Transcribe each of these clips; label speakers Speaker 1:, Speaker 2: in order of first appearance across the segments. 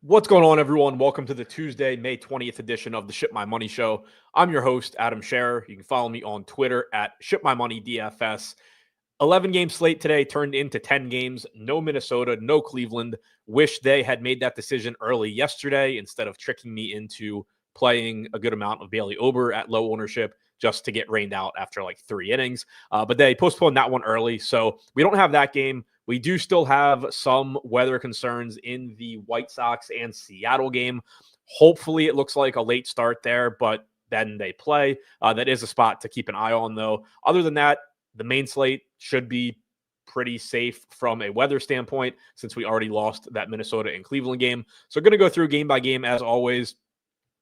Speaker 1: What's going on, everyone? Welcome to the Tuesday, May 20th edition of the Ship My Money Show. I'm your host, Adam Scherer. You can follow me on Twitter at ShipMyMoney DFS. 11-game slate today turned into 10 games. No Minnesota, no Cleveland. Wish they had made that decision early yesterday instead of tricking me into playing a good amount of Bailey Ober at low ownership just to get rained out after like 3 innings. But they postponed that one early, so we don't have that game. We do still have some weather concerns in the White Sox and Seattle game. Hopefully it looks like a late start there, but then they play. That is a spot to keep an eye on, though. Other than that, the main slate should be pretty safe from a weather standpoint since we already lost that Minnesota and Cleveland game. So going to go through game by game as always,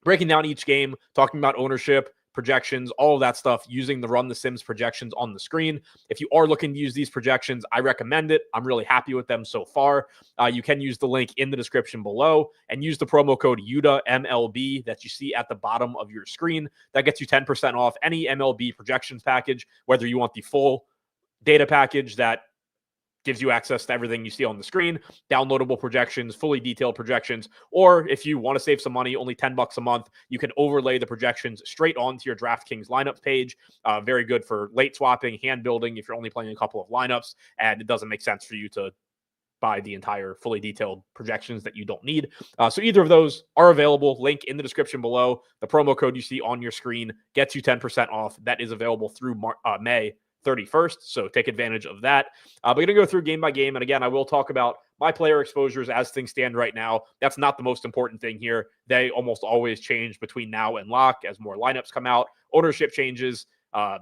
Speaker 1: breaking down each game, talking about ownership, projections, all of that stuff, using the Run the Sims projections on the screen. If you are looking to use these projections, I recommend it. I'm really happy with them so far. You can use the link in the description below and use the promo code UTA MLB that you see at the bottom of your screen. That gets you 10% off any MLB projections package, whether you want the full data package that gives you access to everything you see on the screen, downloadable projections, fully detailed projections, or if you want to save some money, only $10 a month, you can overlay the projections straight onto your DraftKings lineups page. Very good for late swapping, hand building, if you're only playing a couple of lineups, and it doesn't make sense for you to buy the entire fully detailed projections that you don't need. So either of those are available. Link in the description below. The promo code you see on your screen gets you 10% off. That is available through May 31st, so take advantage of that. We're going to go through game by game, and again, I will talk about my player exposures as things stand right now. That's not the most important thing here. They almost always change between now and lock as more lineups come out, ownership changes.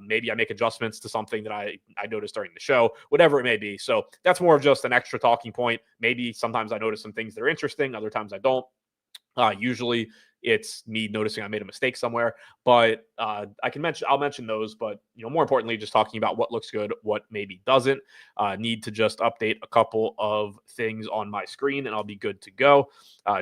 Speaker 1: Maybe I make adjustments to something that I noticed during the show, whatever it may be. So that's more of just an extra talking point. Maybe sometimes I notice some things that are interesting, other times I don't. Usually it's me noticing I made a mistake somewhere, but I'll mention those, but more importantly, just talking about what looks good, what maybe doesn't. Need to just update a couple of things on my screen and I'll be good to go.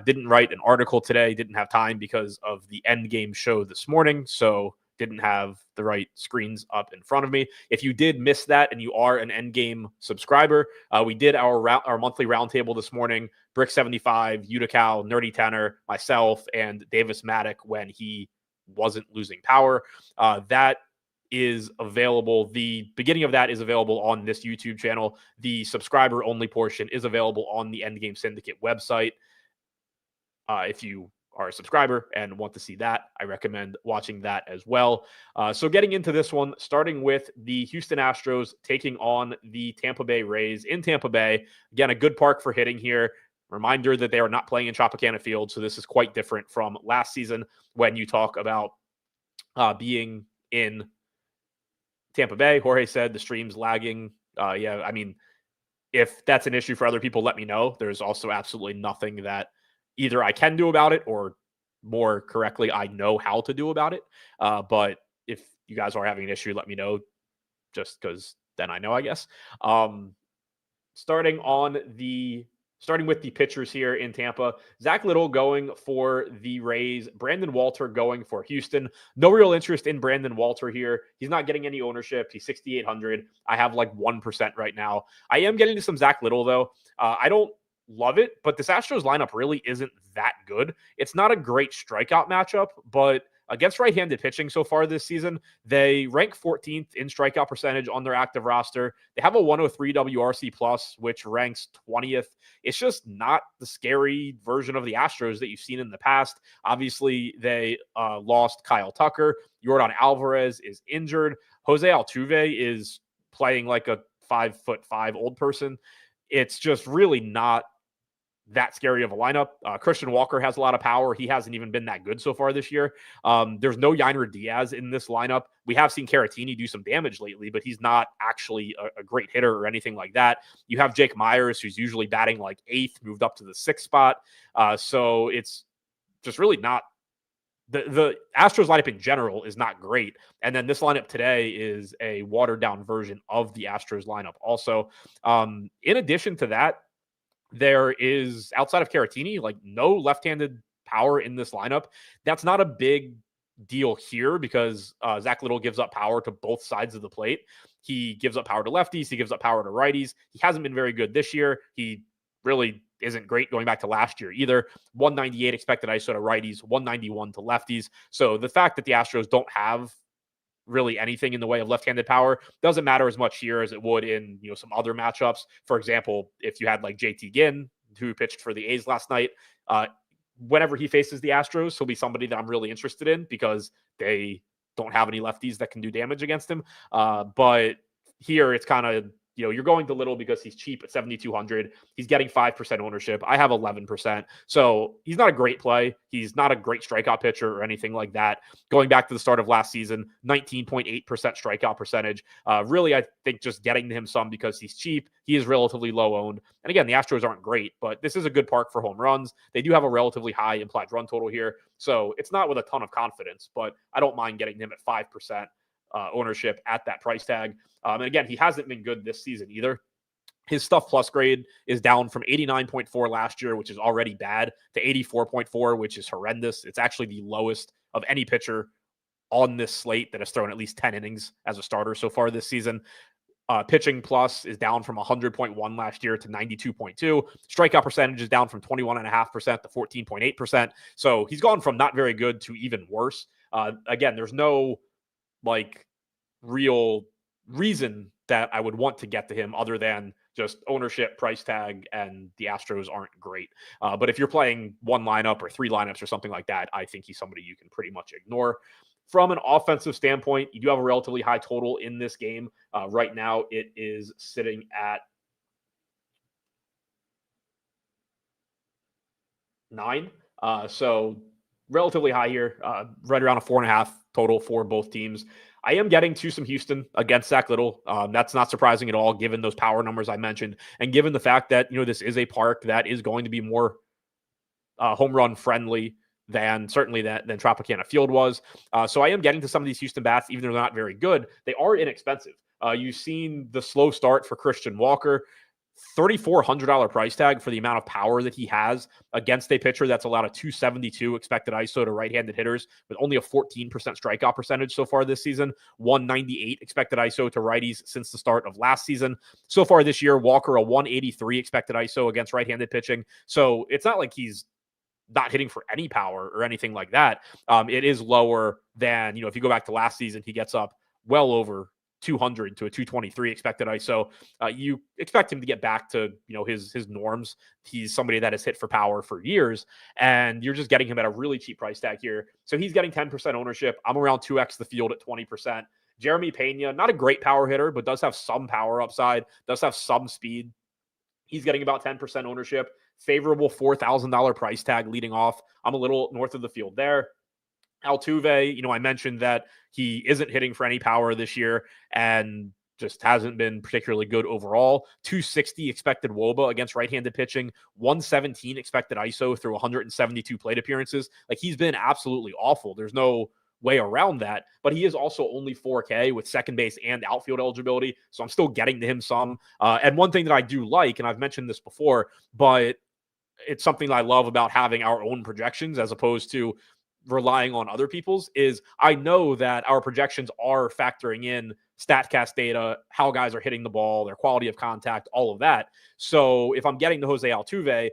Speaker 1: Didn't write an article today, didn't have time because of the end game show this morning, so didn't have the right screens up in front of me. If you did miss that and you are an Endgame subscriber, we did our monthly roundtable this morning. Brick 75, Utical, Nerdy Tenor, myself, and Davis Maddock when he wasn't losing power. That is available. The beginning of that is available on this YouTube channel. The subscriber only portion is available on the Endgame Syndicate website. If you are a subscriber and want to see that, I recommend watching that as well. So getting into this one, starting with the Houston Astros taking on the Tampa Bay Rays in Tampa Bay. Again, a good park for hitting here. Reminder that they are not playing in Tropicana Field, so this is quite different from last season when you talk about being in Tampa Bay. Jorge said the stream's lagging. Yeah, I mean, if that's an issue for other people, let me know. There's also absolutely nothing that either I can do about it or, more correctly, I know how to do about it. But if you guys are having an issue, let me know, just because then I know, I guess. Starting with the pitchers here in Tampa, Zach Little going for the Rays, Brandon Walter going for Houston. No real interest in Brandon Walter here. He's not getting any ownership. He's 6,800. I have like 1% right now. I am getting to some Zach Little, though. I don't love it, but this Astros lineup really isn't that good. It's not a great strikeout matchup, but against right-handed pitching so far this season, they rank 14th in strikeout percentage on their active roster. They have a 103 WRC plus, which ranks 20th. It's just not the scary version of the Astros that you've seen in the past. Obviously, they lost Kyle Tucker. Yordan Alvarez is injured. Jose Altuve is playing like a 5'5" old person. It's just really not that scary of a lineup. Christian Walker has a lot of power. He hasn't even been that good so far this year. There's no Yainer Diaz in this lineup. We have seen Caratini do some damage lately, but he's not actually a great hitter or anything like that. You have Jake Myers, who's usually batting like 8th, moved up to the 6th spot. So it's just really not the Astros lineup in general is not great. And then this lineup today is a watered down version of the Astros lineup also. In addition to that, there is, outside of Caratini, like no left-handed power in this lineup. That's not a big deal here because Zach Little gives up power to both sides of the plate. He gives up power to lefties. He gives up power to righties. He hasn't been very good this year. He really isn't great going back to last year either. 198 expected ISO to righties, 191 to lefties. So the fact that the Astros don't have really anything in the way of left-handed power doesn't matter as much here as it would in, some other matchups. For example, if you had like JT Ginn, who pitched for the A's last night, whenever he faces the Astros, he'll be somebody that I'm really interested in because they don't have any lefties that can do damage against him. But here it's kind of, you're going to Little because he's cheap at 7,200. He's getting 5% ownership. I have 11%. So he's not a great play. He's not a great strikeout pitcher or anything like that. Going back to the start of last season, 19.8% strikeout percentage. Really, I think just getting to him some because he's cheap. He is relatively low owned. And again, the Astros aren't great, but this is a good park for home runs. They do have a relatively high implied run total here. So it's not with a ton of confidence, but I don't mind getting him at 5%. Ownership at that price tag. And again, he hasn't been good this season either. His stuff plus grade is down from 89.4 last year, which is already bad, to 84.4, which is horrendous. It's actually the lowest of any pitcher on this slate that has thrown at least 10 innings as a starter so far this season. Pitching plus is down from 100.1 last year to 92.2. Strikeout percentage is down from 21.5% to 14.8%. So he's gone from not very good to even worse. Again, there's no real reason that I would want to get to him other than just ownership, price tag, and the Astros aren't great. But if you're playing one lineup or three lineups or something like that, I think he's somebody you can pretty much ignore. From an offensive standpoint, you do have a relatively high total in this game. Right now, it is sitting at 9. So relatively high here, right around a 4.5 total for both teams. I am getting to some Houston against Zach Little. That's not surprising at all, given those power numbers I mentioned, and given the fact that this is a park that is going to be more home run friendly than Tropicana Field was. So I am getting to some of these Houston bats, even though they're not very good. They are inexpensive. You've seen the slow start for Christian Walker. $3,400 price tag for the amount of power that he has against a pitcher that's allowed a 272 expected ISO to right-handed hitters with only a 14% strikeout percentage so far this season, 198 expected ISO to righties since the start of last season. So far this year, Walker a 183 expected ISO against right-handed pitching. So it's not like he's not hitting for any power or anything like that. It is lower than, if you go back to last season, he gets up well over 200 to a 223 expected ISO. You expect him to get back to, his norms. He's somebody that has hit for power for years, and you're just getting him at a really cheap price tag here. So he's getting 10% ownership. I'm around 2x the field at 20%. Jeremy Pena, not a great power hitter, but does have some power upside, does have some speed. He's getting about 10% ownership. Favorable $4,000 price tag leading off. I'm a little north of the field there. Altuve, I mentioned that he isn't hitting for any power this year and just hasn't been particularly good overall. 260 expected WOBA against right-handed pitching, 117 expected ISO through 172 plate appearances. He's been absolutely awful. There's no way around that, but he is also only 4K with second base and outfield eligibility. So I'm still getting to him some. And one thing that I do like, and I've mentioned this before, but it's something that I love about having our own projections as opposed to relying on other people's, is I know that our projections are factoring in StatCast data, how guys are hitting the ball, their quality of contact, all of that. So if I'm getting to Jose Altuve,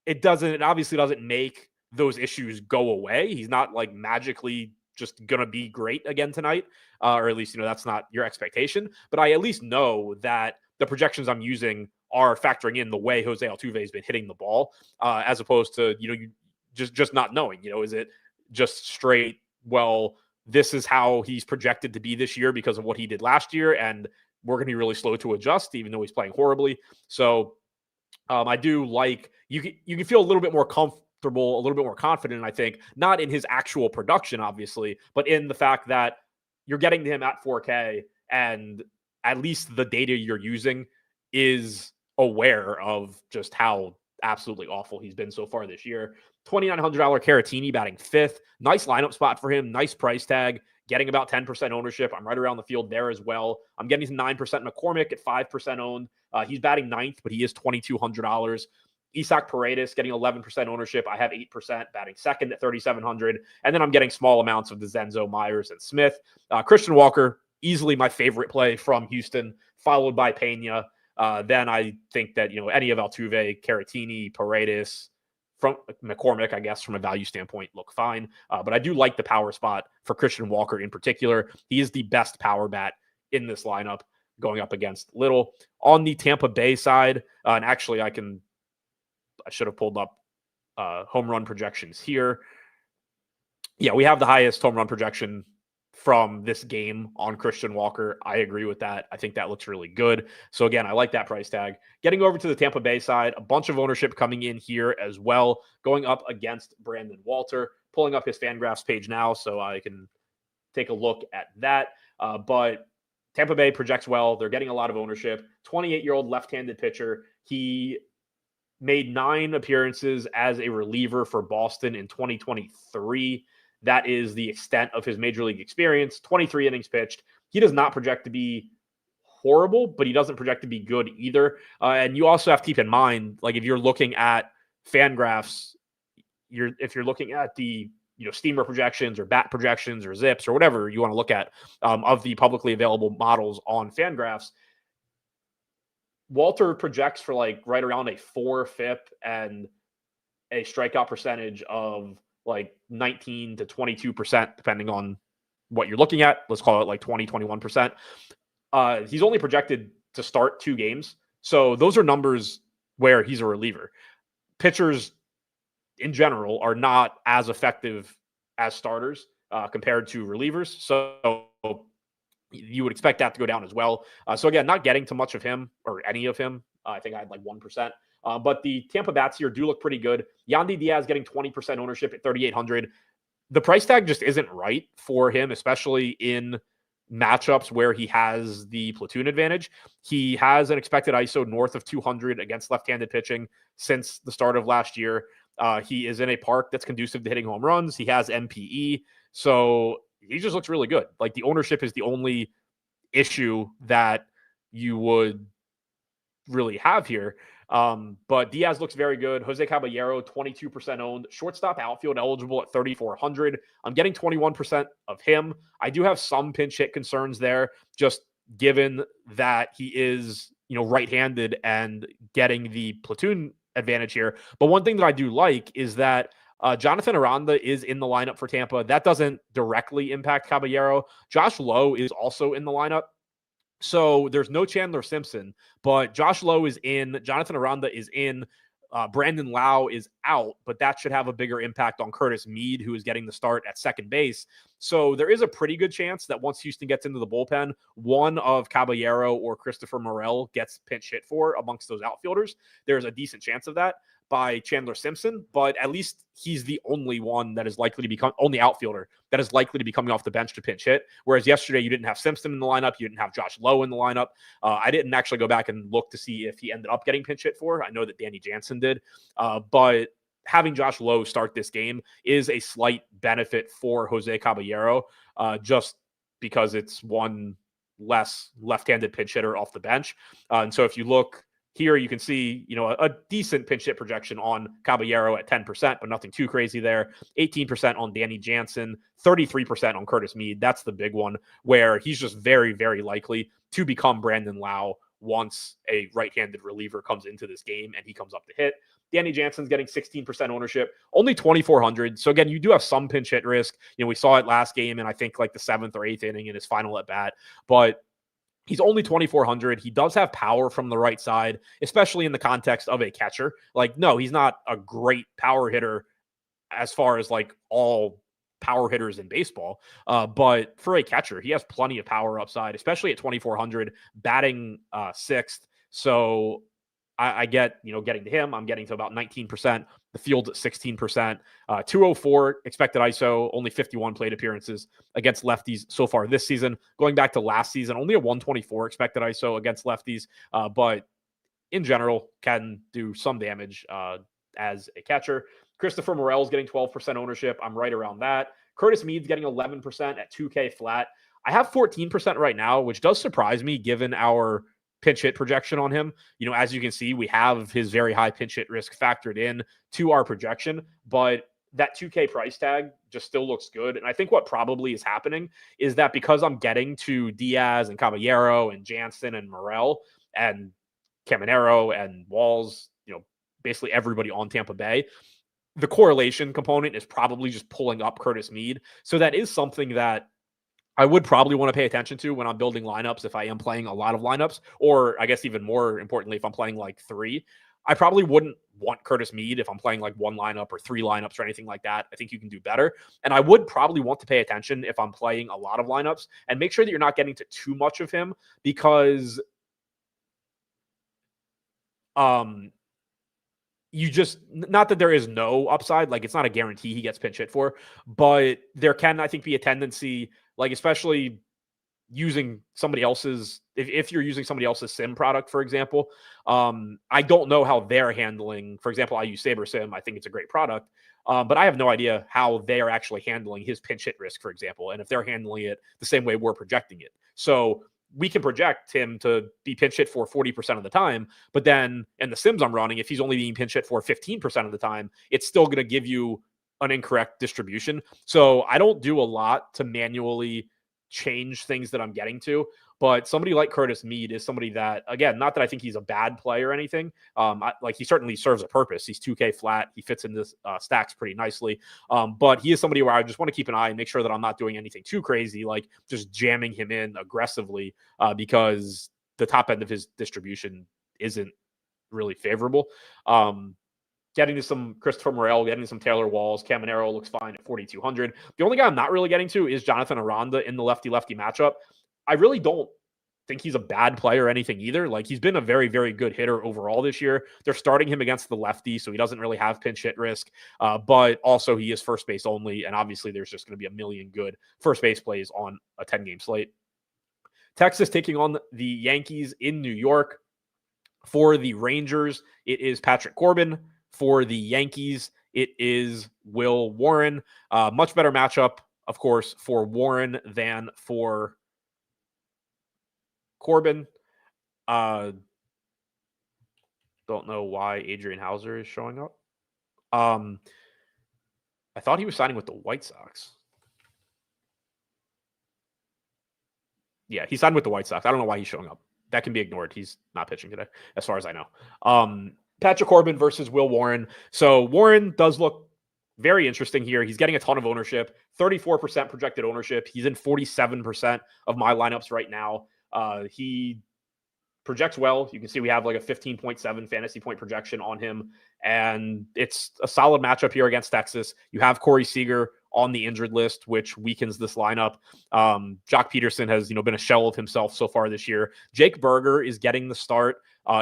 Speaker 1: it obviously doesn't make those issues go away. He's not magically just going to be great again tonight, or at least, that's not your expectation. But I at least know that the projections I'm using are factoring in the way Jose Altuve has been hitting the ball, as opposed to, you just not knowing, is it just straight, well, this is how he's projected to be this year because of what he did last year, and we're going to be really slow to adjust, even though he's playing horribly. So I do like, you can feel a little bit more comfortable, a little bit more confident, I think, not in his actual production, obviously, but in the fact that you're getting to him at 4K, and at least the data you're using is aware of just how absolutely awful he's been so far this year. $2,900 Caratini batting 5th. Nice lineup spot for him. Nice price tag. Getting about 10% ownership. I'm right around the field there as well. I'm getting 9% McCormick at 5% owned. He's batting 9th, but he is $2,200. Isaac Paredes getting 11% ownership. I have 8%, batting 2nd at $3,700. And then I'm getting small amounts of DeZenzo, Myers, and Smith. Christian Walker, easily my favorite play from Houston, followed by Pena. then I think that, any of Altuve, Caratini, Paredes, from McCormick, I guess, from a value standpoint, look fine. But I do like the power spot for Christian Walker in particular. He is the best power bat in this lineup going up against Little. On the Tampa Bay side, and actually I should have pulled up home run projections here. Yeah, we have the highest home run projection from this game on Christian Walker. I agree with that. I think that looks really good. So again, I like that price tag. Getting over to the Tampa Bay side, a bunch of ownership coming in here as well, going up against Brandon Walter. Pulling up his Fangraphs page now so I can take a look at that. But Tampa Bay projects well. They're getting a lot of ownership. 28-year-old left-handed pitcher. He made 9 appearances as a reliever for Boston in 2023. That is the extent of his major league experience. 23 innings pitched. He does not project to be horrible, but he doesn't project to be good either. And you also have to keep in mind, like if you're looking at Fangraphs, if you're looking at the steamer projections or bat projections or zips or whatever you want to look at of the publicly available models on Fangraphs, Walter projects for like right around a 4 FIP and a strikeout percentage of like 19 to 22%, depending on what you're looking at. Let's call it like 20, 21%. He's only projected to start 2 games. So those are numbers where he's a reliever. Pitchers in general are not as effective as starters compared to relievers. So you would expect that to go down as well. So again, not getting to much of him or any of him. I think I had like 1%. But the Tampa bats here do look pretty good. Yandy Diaz getting 20% ownership at 3,800. The price tag just isn't right for him, especially in matchups where he has the platoon advantage. He has an expected ISO north of 200 against left-handed pitching since the start of last year. He is in a park that's conducive to hitting home runs. He has MPE. So he just looks really good. Like the ownership is the only issue that you would really have here. But Diaz looks very good. Jose Caballero, 22% owned. Shortstop outfield eligible at 3,400. I'm getting 21% of him. I do have some pinch hit concerns there, just given that he is, right-handed and getting the platoon advantage here. But one thing that I do like is that Jonathan Aranda is in the lineup for Tampa. That doesn't directly impact Caballero. Josh Lowe is also in the lineup. So there's no Chandler Simpson, but Josh Lowe is in, Jonathan Aranda is in, Brandon Lau is out, but that should have a bigger impact on Curtis Mead, who is getting the start at second base. So there is a pretty good chance that once Houston gets into the bullpen, one of Caballero or Christopher Morel gets pinch hit for amongst those outfielders. There's a decent chance of that by Chandler Simpson, but at least he's the only one that is likely to become only outfielder that is likely to be coming off the bench to pinch hit. Whereas yesterday you didn't have Simpson in the lineup. You didn't have Josh Lowe in the lineup. I didn't actually go back and look to see if he ended up getting pinch hit for. I know that Danny Jansen did, but having Josh Lowe start this game is a slight benefit for Jose Caballero, just because it's one less left-handed pinch hitter off the bench. And so if you look here, you can see, a decent pinch hit projection on Caballero at 10%, but nothing too crazy there. 18% on Danny Jansen, 33% on Curtis Mead. That's the big one where he's just very, very likely to become Brandon Lau once a right-handed reliever comes into this game and he comes up to hit. Danny Jansen's getting 16% ownership, only 2,400. So again, you do have some pinch hit risk. We saw it last game and I think like the 7th or 8th inning in his final at bat, but he's only 2,400. He does have power from the right side, especially in the context of a catcher. Like, no, he's not a great power hitter as far as like all power hitters in baseball. But for a catcher, he has plenty of power upside, especially at 2,400, batting 6th. So I get, getting to him, I'm getting to about 19%. The field's at 16%. 204 expected ISO, only 51 plate appearances against lefties so far this season. Going back to last season, only a 124 expected ISO against lefties, but in general can do some damage as a catcher. Christopher Morel's getting 12% ownership. I'm right around that. Curtis Mead's getting 11% at 2K flat. I have 14% right now, which does surprise me given our pinch hit projection on him. As you can see, we have his very high pinch hit risk factored in to our projection, but that 2K price tag just still looks good. And I think what probably is happening is that because I'm getting to Diaz and Caballero and Jansen and Morel, and Caminero and Walls, basically everybody on Tampa Bay. The correlation component is probably just pulling up Curtis Mead. So that is something that I would probably want to pay attention to when I'm building lineups if I am playing a lot of lineups, or I guess even more importantly, if I'm playing like 3. I probably wouldn't want Curtis Mead if I'm playing like 1 lineup or 3 lineups or anything like that. I think you can do better. And I would probably want to pay attention if I'm playing a lot of lineups and make sure that you're not getting to too much of him, because you just, not that there is no upside, like it's not a guarantee he gets pinch hit for, but there can, I think, be a tendency, like especially using somebody else's, if you're using somebody else's sim product, for example. I don't know how they're handling, for example, I use Saber Sim. I think it's a great product. But I have no idea how they are actually handling his pinch hit risk, for example, and if they're handling it the same way we're projecting it. So we can project him to be pinch hit for 40% of the time, but then in the sims I'm running, if he's only being pinch hit for 15% of the time, it's still going to give you an incorrect distribution. So I don't do a lot to manually change things that I'm getting to. But somebody like Curtis Mead is somebody that, again, not that I think he's a bad player or anything. Like he certainly serves a purpose. He's 2K flat. He fits in this stacks pretty nicely. But he is somebody where I just want to keep an eye and make sure that I'm not doing anything too crazy, like just jamming him in aggressively, because the top end of his distribution isn't really favorable. Getting to some Christopher Morel, getting to some Taylor Walls. Caminero looks fine at 4,200. The only guy I'm not really getting to is Jonathan Aranda in the lefty-lefty matchup. I really don't think he's a bad player or anything either. Like, he's been a very, very good hitter overall this year. They're starting him against the lefty, so he doesn't really have pinch hit risk. But also he is first base only, and obviously there's just going to be a million good first base plays on a 10-game slate. Texas taking on the Yankees in New York. For the Rangers, it is Patrick Corbin. For the Yankees, it is Will Warren. Much better matchup, of course, for Warren than for Corbin. Don't know why Adrian Hauser is showing up. I thought he was signing with the White Sox. Yeah, he signed with the White Sox. I don't know why he's showing up. That can be ignored. He's not pitching today, as far as I know. Patrick Corbin versus Will Warren. So Warren does look very interesting here. He's getting a ton of ownership, 34% projected ownership. He's in 47% of my lineups right now. He projects well. You can see we have like a 15.7 fantasy point projection on him, and it's a solid matchup here against Texas. You have Corey Seager on the injured list, which weakens this lineup. Jock Peterson has, been a shell of himself so far this year. Jake Berger is getting the start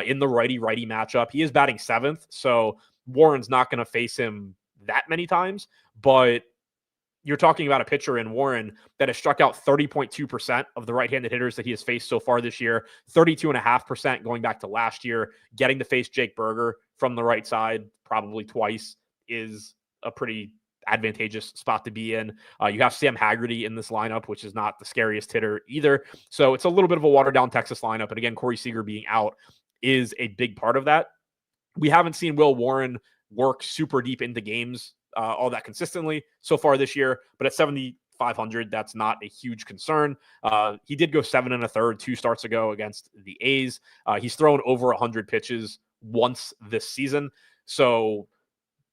Speaker 1: in the righty-righty matchup. He is batting 7th, so Warren's not going to face him that many times, but you're talking about a pitcher in Warren that has struck out 30.2% of the right-handed hitters that he has faced so far this year, 32.5% going back to last year. Getting to face Jake Berger from the right side probably twice is a pretty advantageous spot to be in. You have Sam Haggerty in this lineup, which is not the scariest hitter either. So it's a little bit of a watered-down Texas lineup. And again, Corey Seager being out is a big part of that. We haven't seen Will Warren work super deep into games all that consistently so far this year, but at 7,500, that's not a huge concern. He did go 7 1/3 2 starts ago against the A's. He's thrown over 100 pitches once this season, so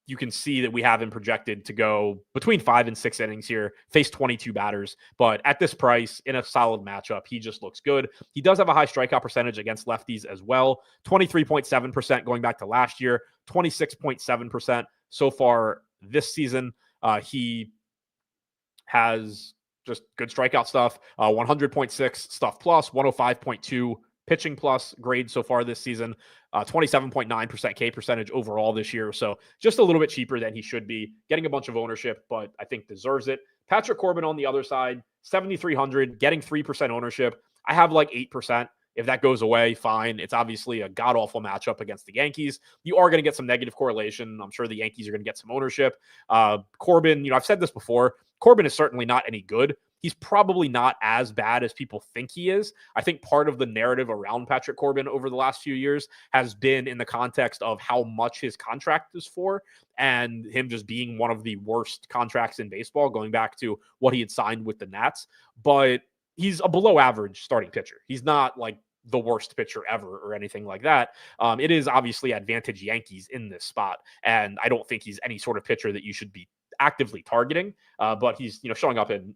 Speaker 1: you can see that we have him projected to go between 5 and 6 innings here, face 22 batters. But at this price, in a solid matchup, he just looks good. He does have a high strikeout percentage against lefties as well, 23.7% going back to last year, 26.7% so far this season. He has just good strikeout stuff, 100.6 stuff plus, 105.2 pitching plus grade so far this season, 27.9% K percentage overall this year. So just a little bit cheaper than he should be, getting a bunch of ownership, but I think deserves it. Patrick Corbin on the other side, 7,300, getting 3% ownership. I have like 8%. If that goes away, fine. It's obviously a god-awful matchup against the Yankees. You are going to get some negative correlation. I'm sure the Yankees are going to get some ownership. Corbin, I've said this before. Corbin is certainly not any good. He's probably not as bad as people think he is. I think part of the narrative around Patrick Corbin over the last few years has been in the context of how much his contract is for and him just being one of the worst contracts in baseball, going back to what he had signed with the Nats. But he's a below average starting pitcher. He's not like the worst pitcher ever or anything like that. It is obviously advantage Yankees in this spot, and I don't think he's any sort of pitcher that you should be actively targeting. But he's showing up in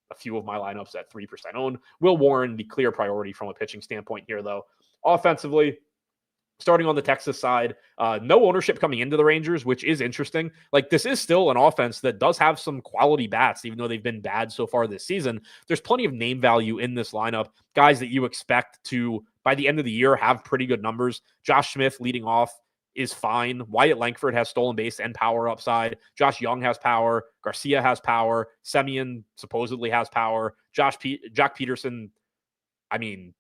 Speaker 1: a few of my lineups at 3% owned. Will Warren, the clear priority from a pitching standpoint here, though. Offensively, starting on the Texas side, no ownership coming into the Rangers, which is interesting. Like, this is still an offense that does have some quality bats, even though they've been bad so far this season. There's plenty of name value in this lineup, guys that you expect to, by the end of the year, have pretty good numbers. Josh Smith leading off is fine. Wyatt Langford has stolen base and power upside. Josh Young has power. Garcia has power. Semien supposedly has power. Jack Peterson, I mean,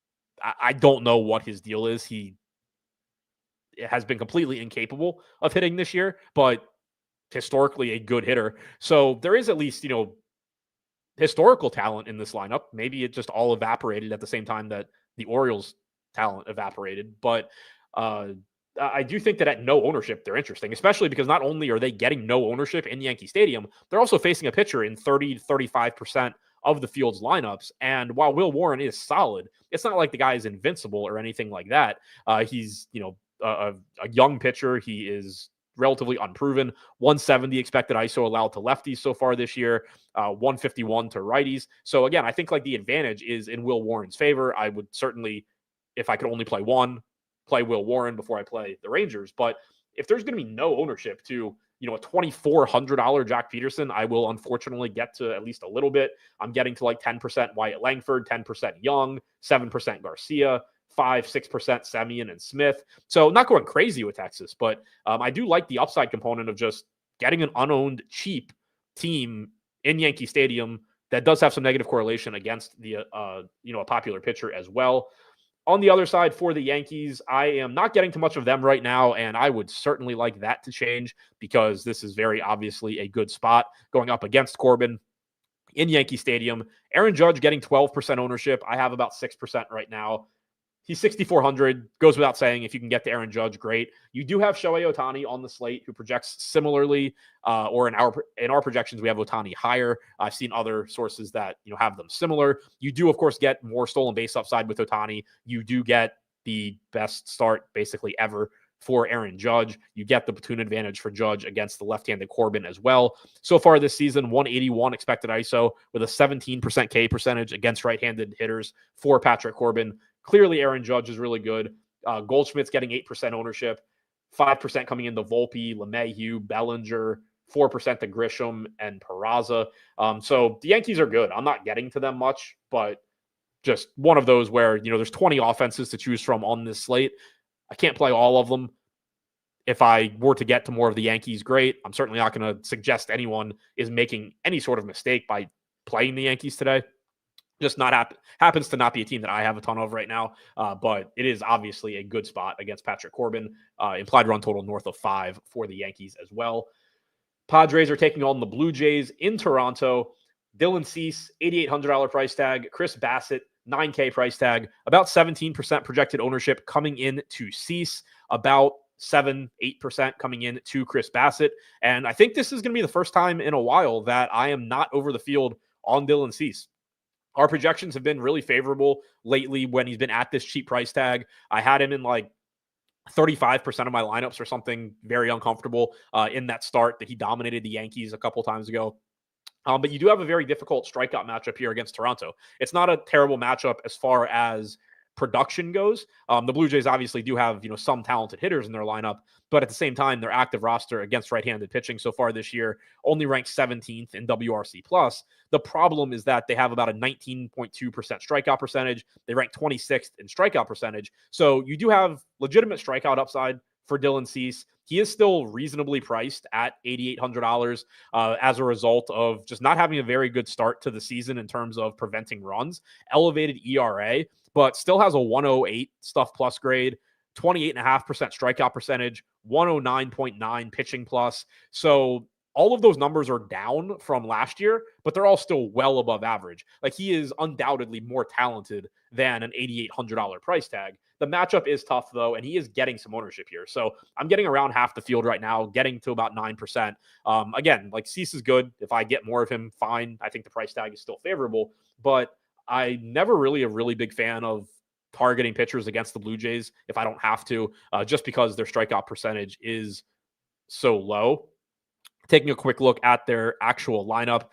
Speaker 1: I don't know what his deal is. He has been completely incapable of hitting this year, but historically a good hitter. So there is at least, historical talent in this lineup. Maybe it just all evaporated at the same time that the Orioles talent evaporated. But I do think that at no ownership, they're interesting, especially because not only are they getting no ownership in Yankee Stadium, they're also facing a pitcher in 30 to 35% of the field's lineups. And while Will Warren is solid, it's not like the guy is invincible or anything like that. He's, a young pitcher. He is relatively unproven. 170 expected ISO allowed to lefties so far this year, 151 to righties. So again, I think like the advantage is in Will Warren's favor. I would certainly, if I could only play one, play Will Warren before I play the Rangers. But if there's going to be no ownership to, a $2,400 Jack Peterson, I will unfortunately get to at least a little bit. I'm getting to like 10% Wyatt Langford, 10% Young, 7% Garcia, 5-6% Semien and Smith. So not going crazy with Texas, but I do like the upside component of just getting an unowned, cheap team in Yankee Stadium that does have some negative correlation against the a popular pitcher as well. On the other side for the Yankees, I am not getting too much of them right now, and I would certainly like that to change because this is very obviously a good spot going up against Corbin in Yankee Stadium. Aaron Judge getting 12% ownership. I have about 6% right now. He's 6,400. Goes without saying, if you can get to Aaron Judge, great. You do have Shohei Ohtani on the slate, who projects similarly, or in our projections, we have Ohtani higher. I've seen other sources that have them similar. You do, of course, get more stolen base upside with Ohtani. You do get the best start basically ever for Aaron Judge. You get the platoon advantage for Judge against the left-handed Corbin as well. So far this season, 181 expected ISO with a 17% K percentage against right-handed hitters for Patrick Corbin. Clearly, Aaron Judge is really good. Goldschmidt's getting 8% ownership, 5% coming into Volpe, LeMahieu, Bellinger, 4% to Grisham and Peraza. So the Yankees are good. I'm not getting to them much, but just one of those where, there's 20 offenses to choose from on this slate. I can't play all of them. If I were to get to more of the Yankees, great. I'm certainly not going to suggest anyone is making any sort of mistake by playing the Yankees today. Just not happens to not be a team that I have a ton of right now, but it is obviously a good spot against Patrick Corbin. Implied run total north of 5 for the Yankees as well. Padres are taking on the Blue Jays in Toronto. Dylan Cease, $8,800 price tag. Chris Bassett, $9K price tag. About 17% projected ownership coming in to Cease. About 7-8% coming in to Chris Bassett. And I think this is going to be the first time in a while that I am not over the field on Dylan Cease. Our projections have been really favorable lately when he's been at this cheap price tag. I had him in like 35% of my lineups or something, very uncomfortable in that start that he dominated the Yankees a couple times ago. But you do have a very difficult strikeout matchup here against Toronto. It's not a terrible matchup as far as production goes. The Blue Jays obviously do have, some talented hitters in their lineup, but at the same time, their active roster against right-handed pitching so far this year only ranks 17th in WRC+. The problem is that they have about a 19.2% strikeout percentage. They rank 26th in strikeout percentage. So you do have legitimate strikeout upside for Dylan Cease. He is still reasonably priced at $8,800 as a result of just not having a very good start to the season in terms of preventing runs, elevated ERA, but still has a 108 stuff plus grade, 28.5% strikeout percentage, 109.9 pitching plus. So all of those numbers are down from last year, but they're all still well above average. Like, he is undoubtedly more talented than an $8,800 price tag. The matchup is tough, though, and he is getting some ownership here. So I'm getting around half the field right now, getting to about 9%. Again, like, Cease is good. If I get more of him, fine. I think the price tag is still favorable, but I never really a really big fan of targeting pitchers against the Blue Jays if I don't have to, just because their strikeout percentage is so low. Taking a quick look at their actual lineup.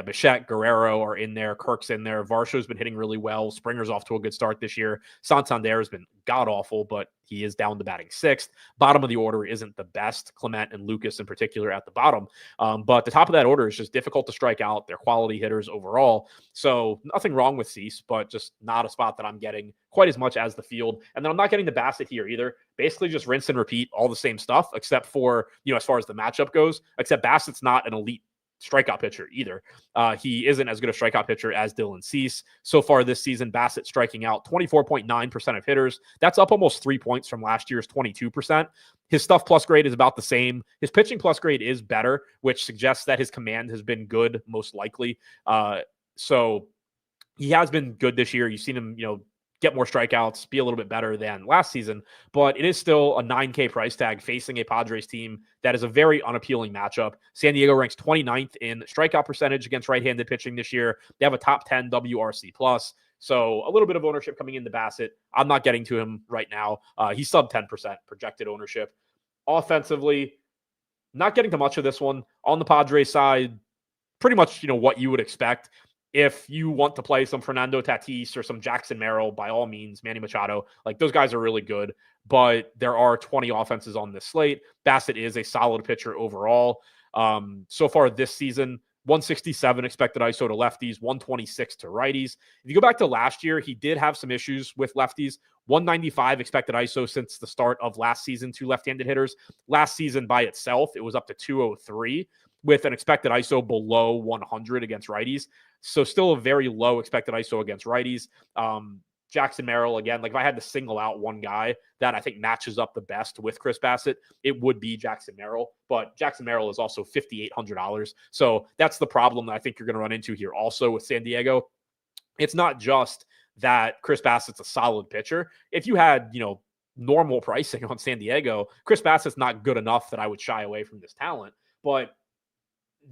Speaker 1: Bichette, Guerrero are in there. Kirk's in there. Varsho's been hitting really well. Springer's off to a good start this year. Santander has been god-awful, but he is down to batting sixth. Bottom of the order isn't the best. Clement and Lucas in particular at the bottom. But the top of that order is just difficult to strike out. They're quality hitters overall. So nothing wrong with Cease, but just not a spot that I'm getting quite as much as the field. And then I'm not getting the Bassett here either. Basically just rinse and repeat all the same stuff, except for, as far as the matchup goes, except Bassett's not an elite strikeout pitcher either. He isn't as good a strikeout pitcher as Dylan Cease. So far this season, Bassett striking out 24.9% of hitters. That's up almost 3 points from last year's 22%. His stuff plus grade is about the same. His pitching plus grade is better, which suggests that his command has been good, most likely. So he has been good this year. You've seen him, get more strikeouts, be a little bit better than last season, but it is still a $9K price tag facing a Padres team that is a very unappealing matchup. San Diego ranks 29th in strikeout percentage against right-handed pitching this year. They have a top 10 WRC plus. So a little bit of ownership coming into Bassett. I'm not getting to him right now. He's sub 10% projected ownership. Offensively, not getting to much of this one. On the Padres side, pretty much, what you would expect. If you want to play some Fernando Tatis or some Jackson Merrill, by all means, Manny Machado, like those guys are really good, but there are 20 offenses on this slate. Bassett is a solid pitcher overall. So far this season, 167 expected ISO to lefties, 126 to righties. If you go back to last year, he did have some issues with lefties. 195 expected ISO since the start of last season to left-handed hitters. Last season by itself, it was up to 203 with an expected ISO below 100 against righties. So still a very low expected ISO against righties. Jackson Merrill, again, like if I had to single out one guy that I think matches up the best with Chris Bassett, it would be Jackson Merrill. But Jackson Merrill is also $5,800. So that's the problem that I think you're going to run into here also with San Diego. It's not just that Chris Bassett's a solid pitcher. If you had, normal pricing on San Diego, Chris Bassett's not good enough that I would shy away from this talent. But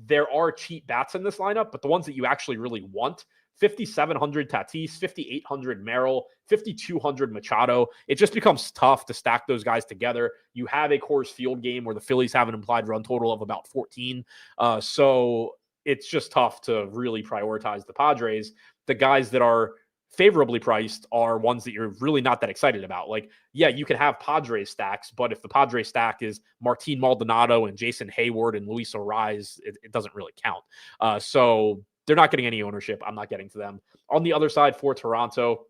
Speaker 1: there are cheap bats in this lineup, but the ones that you actually really want, 5,700 Tatis, 5,800 Merrill, 5,200 Machado. It just becomes tough to stack those guys together. You have a Coors Field game where the Phillies have an implied run total of about 14. So it's just tough to really prioritize the Padres. The guys that are favorably priced are ones that you're really not that excited about. Like, yeah, you can have Padres stacks, but if the Padres stack is Martin Maldonado and Jason Hayward and Luis Ariz, it doesn't really count. So they're not getting any ownership. I'm not getting to them. On the other side for Toronto,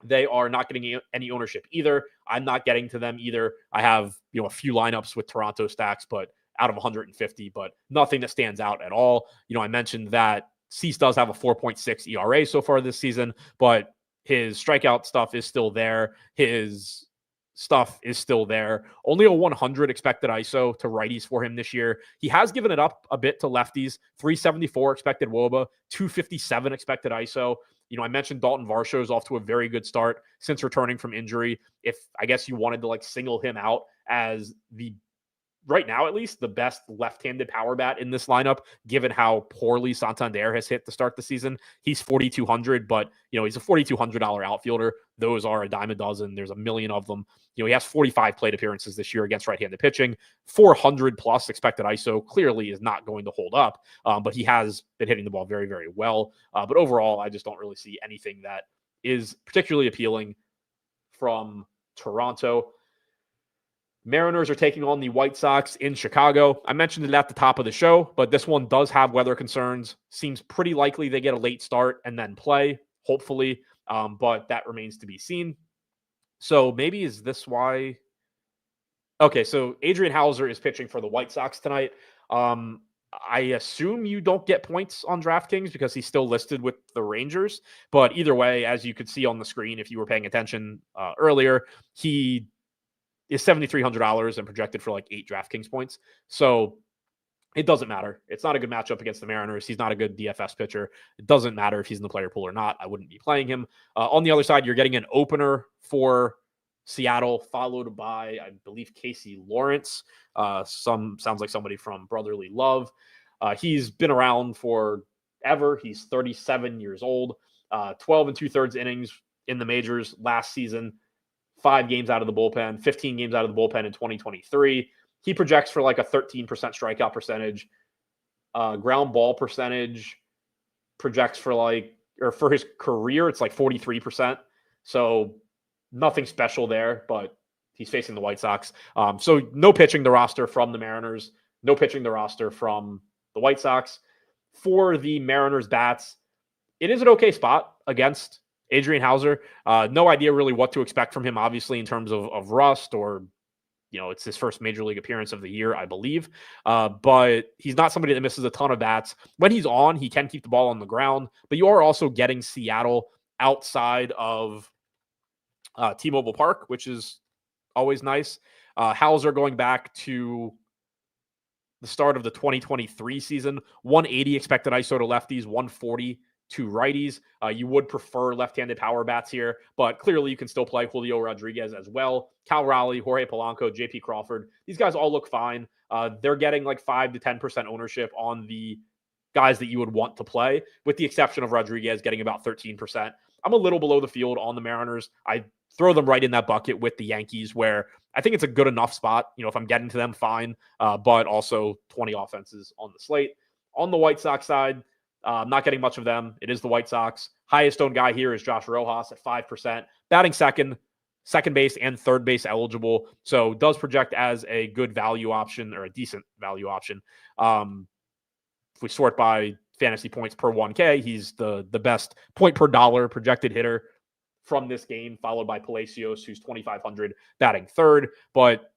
Speaker 1: they are not getting any ownership either. I'm not getting to them either. I have, a few lineups with Toronto stacks, but out of 150, but nothing that stands out at all. I mentioned that Cease does have a 4.6 ERA so far this season, but his strikeout stuff is still there. His stuff is still there. Only a 100 expected ISO to righties for him this year. He has given it up a bit to lefties. 374 expected WOBA, 257 expected ISO. I mentioned Dalton Varsho is off to a very good start since returning from injury. If I guess you wanted to single him out as right now, at least, the best left-handed power bat in this lineup, given how poorly Santander has hit to start the season. He's 4,200, but, he's a $4,200 outfielder. Those are a dime a dozen. There's a million of them. He has 45 plate appearances this year against right-handed pitching. 400 plus expected ISO clearly is not going to hold up, but he has been hitting the ball very, very well. But overall, I just don't really see anything that is particularly appealing from Toronto. Mariners are taking on the White Sox in Chicago. I mentioned it at the top of the show, but this one does have weather concerns. Seems pretty likely they get a late start and then play, hopefully, but that remains to be seen. So maybe is this why? Okay, so Adrian Hauser is pitching for the White Sox tonight. I assume you don't get points on DraftKings because he's still listed with the Rangers. But either way, as you could see on the screen, if you were paying attention earlier, he is $7,300 and projected for 8 DraftKings points. So it doesn't matter. It's not a good matchup against the Mariners. He's not a good DFS pitcher. It doesn't matter if he's in the player pool or not. I wouldn't be playing him. On the other side, you're getting an opener for Seattle, followed by, I believe, Casey Lawrence. Sounds like somebody from Brotherly Love. He's been around forever. He's 37 years old. 12 and 2/3 innings, in the majors last season. 5 games out of the bullpen, 15 games out of the bullpen in 2023. He projects for like a 13% strikeout percentage. Ground ball percentage projects for for his career, it's like 43%. So nothing special there, but he's facing the White Sox. So no pitching the roster from the Mariners, no pitching the roster from the White Sox. For the Mariners bats, it is an okay spot against Adrian Hauser. No idea really what to expect from him, obviously, in terms of rust or, it's his first major league appearance of the year, I believe. But he's not somebody that misses a ton of bats. When he's on, he can keep the ball on the ground, but you are also getting Seattle outside of T-Mobile Park, which is always nice. Hauser going back to the start of the 2023 season, 180 expected ISO to lefties, 140 to righties. You would prefer left-handed power bats here, but clearly you can still play Julio Rodriguez as well. Cal Raleigh, Jorge Polanco, JP Crawford. These guys all look fine. They're getting like 5 to 10% ownership on the guys that you would want to play, with the exception of Rodriguez getting about 13%. I'm a little below the field on the Mariners. I throw them right in that bucket with the Yankees, where I think it's a good enough spot. If I'm getting to them, fine. But also 20 offenses on the slate. On the White Sox side, I'm not getting much of them. It is the White Sox. Highest owned guy here is Josh Rojas at 5%. Batting second base and third base eligible. So does project as a good value option, or a decent value option. If we sort by fantasy points per 1K, he's the best point per dollar projected hitter from this game, followed by Palacios, who's 2,500 batting third. But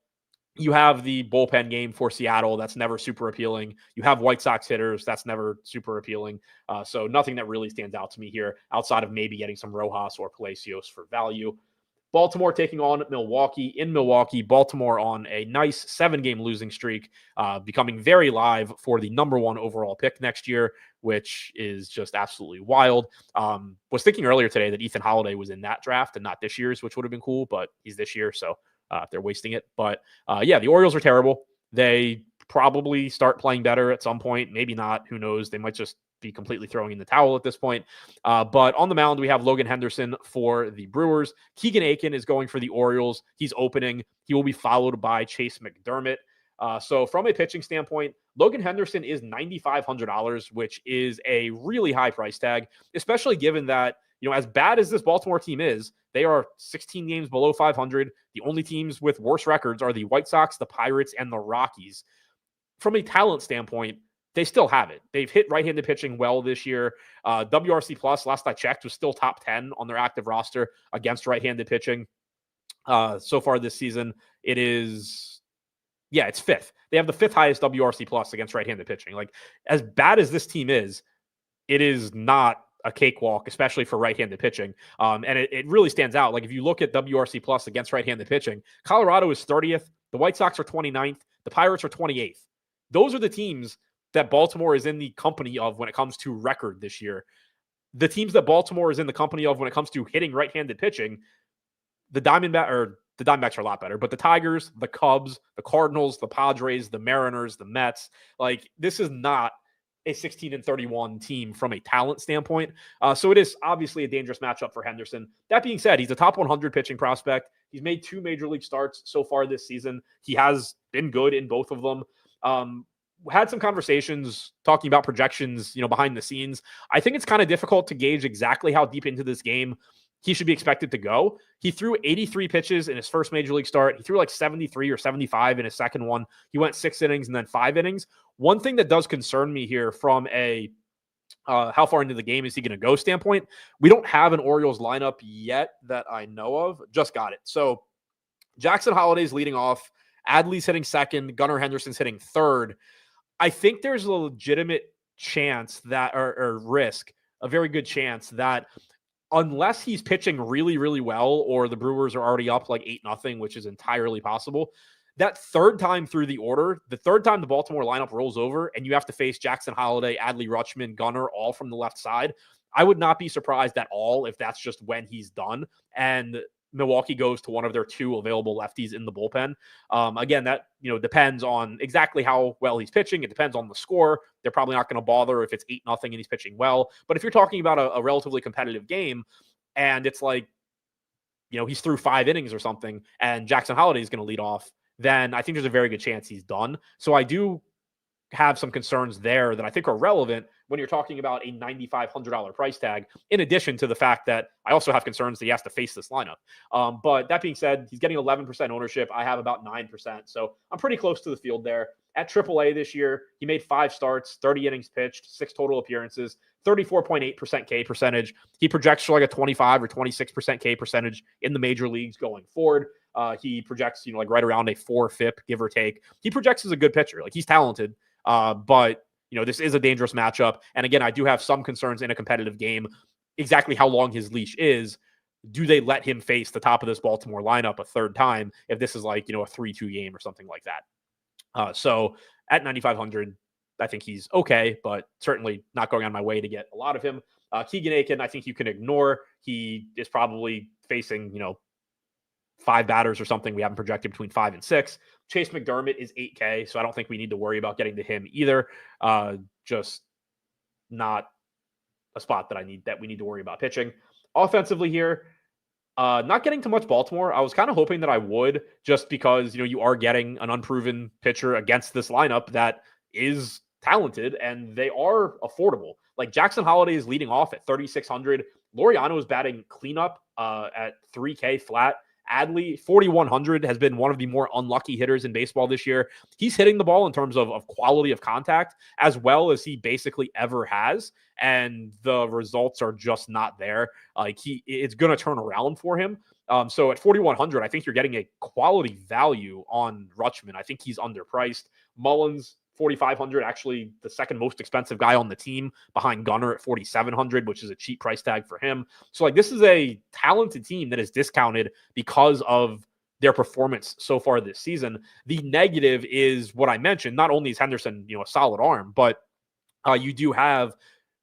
Speaker 1: you have the bullpen game for Seattle. That's never super appealing. You have White Sox hitters. That's never super appealing. So nothing that really stands out to me here outside of maybe getting some Rojas or Palacios for value. Baltimore taking on Milwaukee. In Milwaukee, Baltimore on a nice 7-game losing streak, becoming very live for the number 1 overall pick next year, which is just absolutely wild. Was thinking earlier today that Ethan Holiday was in that draft and not this year's, which would have been cool, but he's this year, so they're wasting it. But yeah, the Orioles are terrible. They probably start playing better at some point. Maybe not. Who knows? They might just be completely throwing in the towel at this point. But on the mound, we have Logan Henderson for the Brewers. Keegan Aiken is going for the Orioles. He's opening. He will be followed by Chase McDermott. So from a pitching standpoint, Logan Henderson is $9,500, which is a really high price tag, especially given that, as bad as this Baltimore team is, they are 16 games below 500. The only teams with worse records are the White Sox, the Pirates, and the Rockies. From a talent standpoint, they still have it. They've hit right-handed pitching well this year. WRC Plus, last I checked, was still top 10 on their active roster against right-handed pitching. So far this season, it's 5th. They have the 5th highest WRC Plus against right-handed pitching. Like, as bad as this team is, it is not a cakewalk, especially for right-handed pitching. And it really stands out. Like, if you look at WRC Plus against right-handed pitching, Colorado is 30th. The White Sox are 29th. The Pirates are 28th. Those are the teams that Baltimore is in the company of when it comes to record this year. The teams that Baltimore is in the company of when it comes to hitting right-handed pitching, the Diamondbacks are a lot better, but the Tigers, the Cubs, the Cardinals, the Padres, the Mariners, the Mets, like, this is not a 16-31 team from a talent standpoint. So it is obviously a dangerous matchup for Henderson. That being said, he's a top 100 pitching prospect. He's made 2 major league starts so far this season. He has been good in both of them. Had some conversations talking about projections, behind the scenes. I think it's kind of difficult to gauge exactly how deep into this game he should be expected to go. He threw 83 pitches in his first major league start. He threw like 73 or 75 in his second one. He went 6 innings and then 5 innings. One thing that does concern me here from a how far into the game is he going to go standpoint, we don't have an Orioles lineup yet that I know of. Just got it. So Jackson Holliday's leading off. Adley's hitting second. Gunnar Henderson's hitting third. I think there's a legitimate chance that, or risk, a very good chance that unless he's pitching really, really well, or the Brewers are already up like 8-0, which is entirely possible, that third time through the order, the third time the Baltimore lineup rolls over and you have to face Jackson Holliday, Adley Rutschman, Gunnar, all from the left side, I would not be surprised at all if that's just when he's done and Milwaukee goes to one of their 2 available lefties in the bullpen. Again, that depends on exactly how well he's pitching. It depends on the score. They're probably not going to bother if it's 8-0 and he's pitching well. But if you're talking about a relatively competitive game and it's like he's through 5 innings or something, and Jackson Holliday is going to lead off, then I think there's a very good chance he's done. So I do have some concerns there that I think are relevant when you're talking about a $9,500 price tag, in addition to the fact that I also have concerns that he has to face this lineup. But that being said, he's getting 11% ownership. I have about 9%. So I'm pretty close to the field there. At AAA this year, he made 5 starts, 30 innings pitched, 6 total appearances, 34.8% K percentage. He projects for like a 25 or 26% K percentage in the major leagues going forward. He projects, like right around a 4 FIP, give or take. He projects as a good pitcher. Like, he's talented. But this is a dangerous matchup. And again, I do have some concerns in a competitive game, exactly how long his leash is. Do they let him face the top of this Baltimore lineup a third time if this is like, a 3-2 game or something like that? So at 9,500, I think he's okay, but certainly not going on my way to get a lot of him. Keegan Aiken, I think you can ignore. He is probably facing, 5 batters or something. We haven't projected between 5 and 6. Chase McDermott is 8K, so I don't think we need to worry about getting to him either. Just not a spot that we need to worry about pitching. Offensively here, not getting too much Baltimore. I was kind of hoping that I would, just because, you are getting an unproven pitcher against this lineup that is talented, and they are affordable. Like, Jackson Holliday is leading off at 3,600. Laureano is batting cleanup at 3K flat. Adley, 4,100, has been one of the more unlucky hitters in baseball this year. He's hitting the ball in terms of quality of contact as well as he basically ever has, and the results are just not there. It's going to turn around for him. So at 4,100, I think you're getting a quality value on Rutschman. I think he's underpriced. Mullins, 4,500, actually the second most expensive guy on the team behind Gunnar at 4,700, which is a cheap price tag for him. So this is a talented team that is discounted because of their performance so far this season. The negative is what I mentioned. Not only is Henderson, a solid arm, but you do have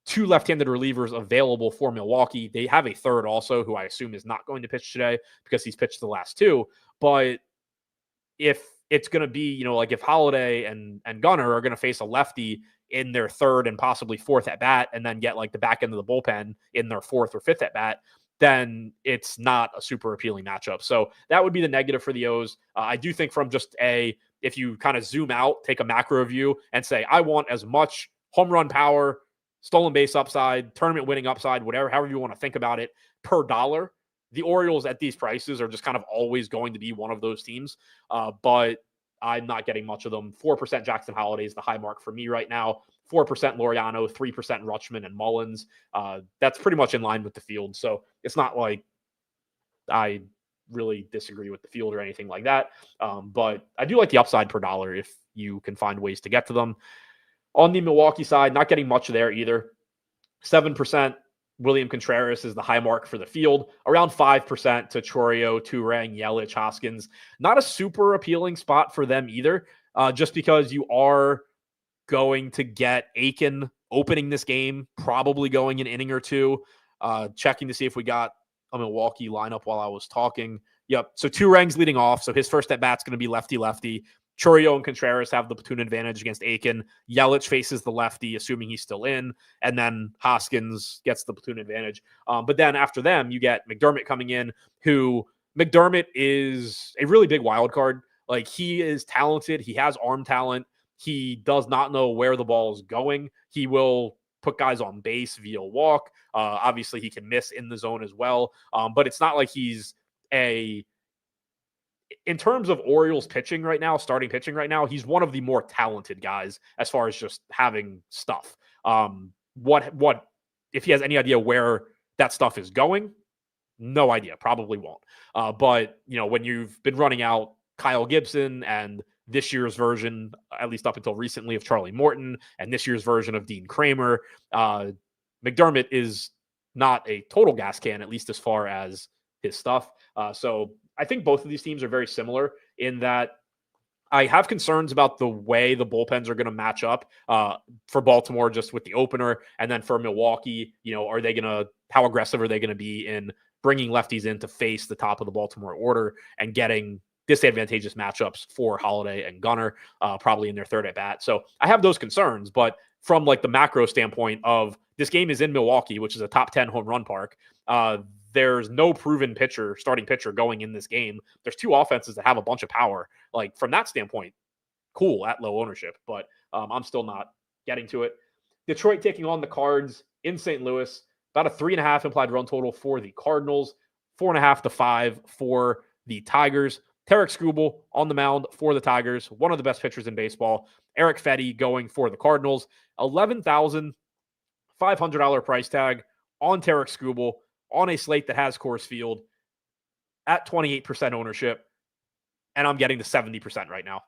Speaker 1: 2 left-handed relievers available for Milwaukee. They have a third also, who I assume is not going to pitch today because he's pitched the last 2. But if it's going to be, if Holiday and Gunnar are going to face a lefty in their third and possibly fourth at bat, and then get the back end of the bullpen in their fourth or fifth at bat, then it's not a super appealing matchup. So that would be the negative for the O's. I do think from if you kind of zoom out, take a macro view and say, I want as much home run power, stolen base upside, tournament winning upside, however you want to think about it, per dollar. The Orioles at these prices are just kind of always going to be one of those teams, but I'm not getting much of them. 4% Jackson Holliday is the high mark for me right now. 4% Laureano, 3% Rutschman and Mullins. That's pretty much in line with the field. So it's not like I really disagree with the field or anything like that. But I do like the upside per dollar if you can find ways to get to them. On the Milwaukee side, not getting much there either. 7%. William Contreras is the high mark for the field. Around 5% to Chourio, Turang, Yelich, Hoskins. Not a super appealing spot for them either, just because you are going to get Aiken opening this game, probably going an inning or 2. Checking to see if we got a Milwaukee lineup while I was talking. Yep, so Turang's leading off, so his first at-bat's going to be lefty-lefty. Chourio and Contreras have the platoon advantage against Aiken. Yelich faces the lefty, assuming he's still in. And then Hoskins gets the platoon advantage. But then after them, you get McDermott coming in, who McDermott is a really big wild card. Like, he is talented. He has arm talent. He does not know where the ball is going. He will put guys on base via walk. Obviously, he can miss in the zone as well. But it's not like he's in terms of Orioles pitching right now, starting pitching right now, he's one of the more talented guys as far as just having stuff. What if he has any idea where that stuff is going? No idea. Probably won't. But when you've been running out Kyle Gibson and this year's version, at least up until recently, of Charlie Morton, and this year's version of Dean Kramer, McDermott is not a total gas can, at least as far as his stuff. So I think both of these teams are very similar in that I have concerns about the way the bullpens are going to match up for Baltimore, just with the opener. And then for Milwaukee, how aggressive are they going to be in bringing lefties in to face the top of the Baltimore order and getting disadvantageous matchups for Holiday and Gunnar, probably in their third at bat. So I have those concerns, but from the macro standpoint of this game is in Milwaukee, which is a top 10 home run park, there's no proven starting pitcher going in this game. There's two offenses that have a bunch of power. Like from that standpoint, cool at low ownership, but I'm still not getting to it. Detroit taking on the Cards in St. Louis, about a 3.5 implied run total for the Cardinals, 4.5 to 5 for the Tigers. Tarek Skubal on the mound for the Tigers, one of the best pitchers in baseball. Eric Fetty going for the Cardinals, $11,500 price tag on Tarek Skubal on a slate that has Coors Field at 28% ownership, and I'm getting to 70% right now.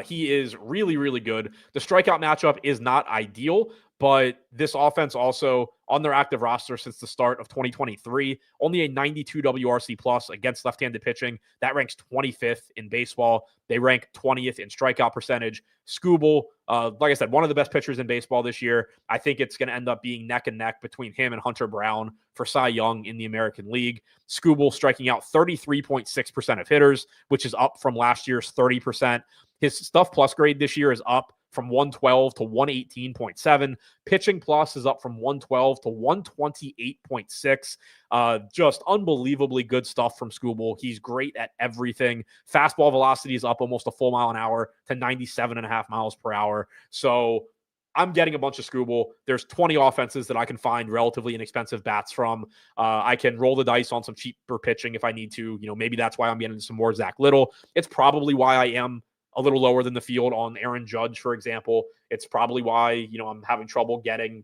Speaker 1: He is really, really good. The strikeout matchup is not ideal, but this offense also on their active roster since the start of 2023, only a 92 WRC plus against left-handed pitching. That ranks 25th in baseball. They rank 20th in strikeout percentage. Skubal, like I said, one of the best pitchers in baseball this year. I think it's going to end up being neck and neck between him and Hunter Brown for Cy Young in the American League. Skubal striking out 33.6% of hitters, which is up from last year's 30%. His stuff plus grade this year is up from 112 to 118.7. Pitching plus is up from 112 to 128.6. Just unbelievably good stuff from Skubal. He's great at everything. Fastball velocity is up almost a full mile an hour to 97.5 miles per hour. So I'm getting a bunch of Skubal. There's 20 offenses that I can find relatively inexpensive bats from. I can roll the dice on some cheaper pitching if I need to. Maybe that's why I'm getting some more Zach Little. It's probably why I am a little lower than the field on Aaron Judge, for example. It's probably why, I'm having trouble getting